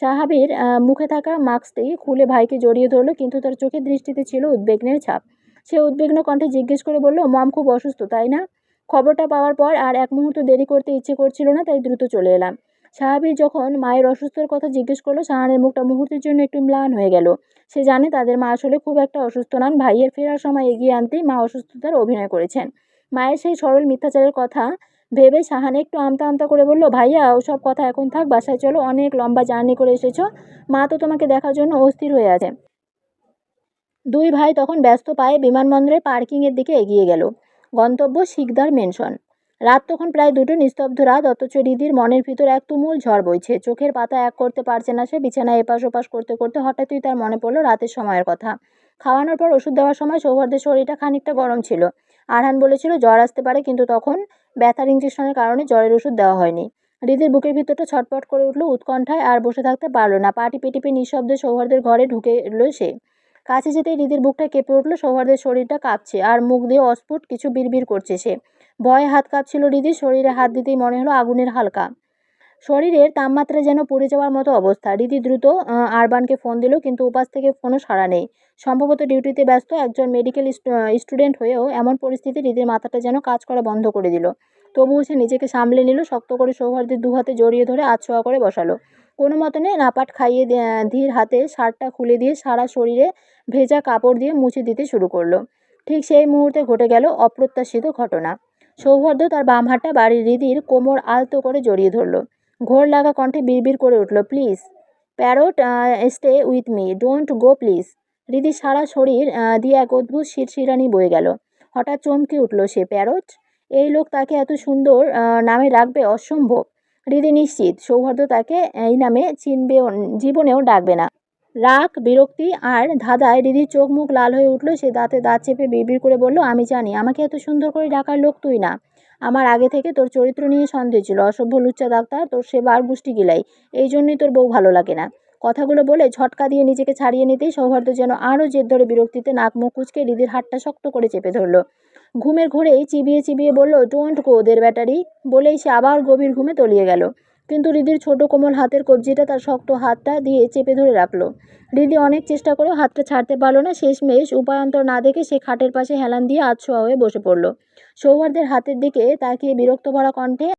সাহাবীর মুখে থাকা মাস্কটি খুলে ভাইকে জড়িয়ে ধরল, কিন্তু তার চোখের দৃষ্টিতে ছিল উদ্বেগের ছাপ। সে উদ্বিগ্ন কণ্ঠে জিজ্ঞেস করে বলল, মম খুব অসুস্থ, তাই না? খবরটা পাওয়ার পর আর এক মুহূর্ত দেরি করতে ইচ্ছে করছিল না, তাই দ্রুত চলে এলাম। সাহাবীর যখন মায়ের অসুস্থতার কথা জিজ্ঞেস করলো, সাহানের মুখটা মুহূর্তের জন্য একটু ম্লান হয়ে গেল। সে জানে তাদের মা আসলে খুব একটা অসুস্থ নন। ভাইয়ের ফেরার সময় এগিয়ে আনতেই মা অসুস্থতার অভিনয় করেছেন। মায়ের সেই সরল মিথ্যাচারের কথা ভেবে সাহান একটু আমতা আমতা করে বলল, ভাইয়া, ওসব কথা এখন থাক, বাসায় চলো, অনেক লম্বা জার্নি করে এসেছো। মা তো তোমাকে দেখার জন্য অস্থির হয়ে আছে। দুই ভাই তখন ব্যস্ত পায়ে বিমানবন্দরের পার্কিংয়ের দিকে এগিয়ে গেল। গন্তব্য শিকদার মেনশন। রাত তখন প্রায় 2টো, নিস্তব্ধ রাত, অথচ রিদির মনের ভিতর এক তুমুল ঝড় বইছে। চোখের পাতা এক করতে পারছে না সে। বিছানায় এপাশ ওপাশ করতে করতে হঠাৎই তার মনে পড়ল রাতের সময়ের কথা। খাওয়ানোর পর ওষুধ দেওয়ার সময় সৌহার্দের শরীরটা খানিকটা গরম ছিল। আরহান বলেছিল জ্বর আসতে পারে, কিন্তু তখন ব্যথার ইঞ্জেকশনের কারণে জ্বরের ওষুধ দেওয়া হয়নি। হৃদির বুকের ভিতরটা ছটপট করে উঠল উৎকণ্ঠায়, আর বসে থাকতে পারল না। পা টিপে টিপে নিঃশব্দে সৌহার্দের ঘরে ঢুকে এলো সে। কাছে যেতেই হৃদির বুকটা কেঁপে উঠল। সৌহার্দের শরীরটা কাঁপছে, আর মুখ দিয়ে অস্ফুট কিছু বিড়বিড় করছে সে। ভয়ে হাত কাঁপছিল হৃদির। শরীরে হাত দিতেই মনে হলো আগুনের হালকা। শরীরের তাপমাত্রা যেন পুড়ে যাওয়ার মতো অবস্থা। হৃদি দ্রুত আরবানকে ফোন দিল, কিন্তু উপাস থেকে ফোনও সাড়া নেই। সম্ভবত ডিউটিতে ব্যস্ত। একজন মেডিকেল স্টুডেন্ট হয়েও এমন পরিস্থিতি হৃদির মাথাটা যেন কাজ করা বন্ধ করে দিল। তবুও সে নিজেকে সামলে নিল। শক্ত করে সৌহার্দের 2 হাতে জড়িয়ে ধরে আধশোয়া করে বসালো। কোনো মতনে নাপাট খাইয়ে ধীর হাতে শার্টটা খুলে দিয়ে সারা শরীরে ভেজা কাপড় দিয়ে মুছে দিতে শুরু করলো। ঠিক সেই মুহূর্তে ঘটে গেল অপ্রত্যাশিত ঘটনা। সৌহার্দ্য তার বাম হাতটা বাড়ির হৃদির কোমর আলতো করে জড়িয়ে ধরল। ঘোর লাগা কণ্ঠে বিড়বিড় করে উঠল, please parrot, stay with me, don't go please. হৃদির সারা শরীর দিয়ে এক অদ্ভুত শিরশিরানি বয়ে গেল। হঠাৎ চমকে উঠল সে। প্যারট? এই লোক তাকে এত সুন্দর নামে রাখবে? অসম্ভব। হৃদি নিশ্চিত সৌহার্দ্য তাকে এই নামে চিনবেও, জীবনেও ডাকবে না। রাগ, বিরক্তি আর ধাঁধায় হৃদির চোখ মুখ লাল হয়ে উঠল। সে দাঁতে দাঁত চেপে বিড়বিড় করে বলল, আমি জানি আমাকে এত সুন্দর করে ডাকার লোক তুই না। আমার আগে থেকে তোর চরিত্র নিয়ে সন্দেহ ছিল। অসভ্য লুচ্চা ডাক্তার, তোর সেবা আর গুষ্টি গিলাই। এই জন্যই তোর বউ ভালো লাগে না। কথাগুলো বলে ঝটকা দিয়ে নিজেকে ছাড়িয়ে নিতেই সৌহার্দ্য যেন আরও জেদ ধরে বিরক্তিতে নাক মুখ কুঁচকে হৃদির হাতটা শক্ত করে চেপে ধরল। ঘুমের ঘোরেই চিবিয়ে চিবিয়ে বলল, ডোন্ট গো দের ব্যাটারি। বলেই সে আবার গভীর ঘুমে তলিয়ে গেল। কিন্তু হৃদির ছোট কোমল হাতের কবজিটা তার শক্ত হাতটা দিয়ে চেপে ধরে রাখলো। হৃদি অনেক চেষ্টা করেও হাতটা ছাড়তে পারল না। শেষমেশ উপায়ান্তর না দেখে সে খাটের পাশে হেলান দিয়ে আধশোয়া হয়ে বসে পড়ল। সৌহার্দের হাতের দিকে তাকিয়ে বিরক্ত ভরা কণ্ঠে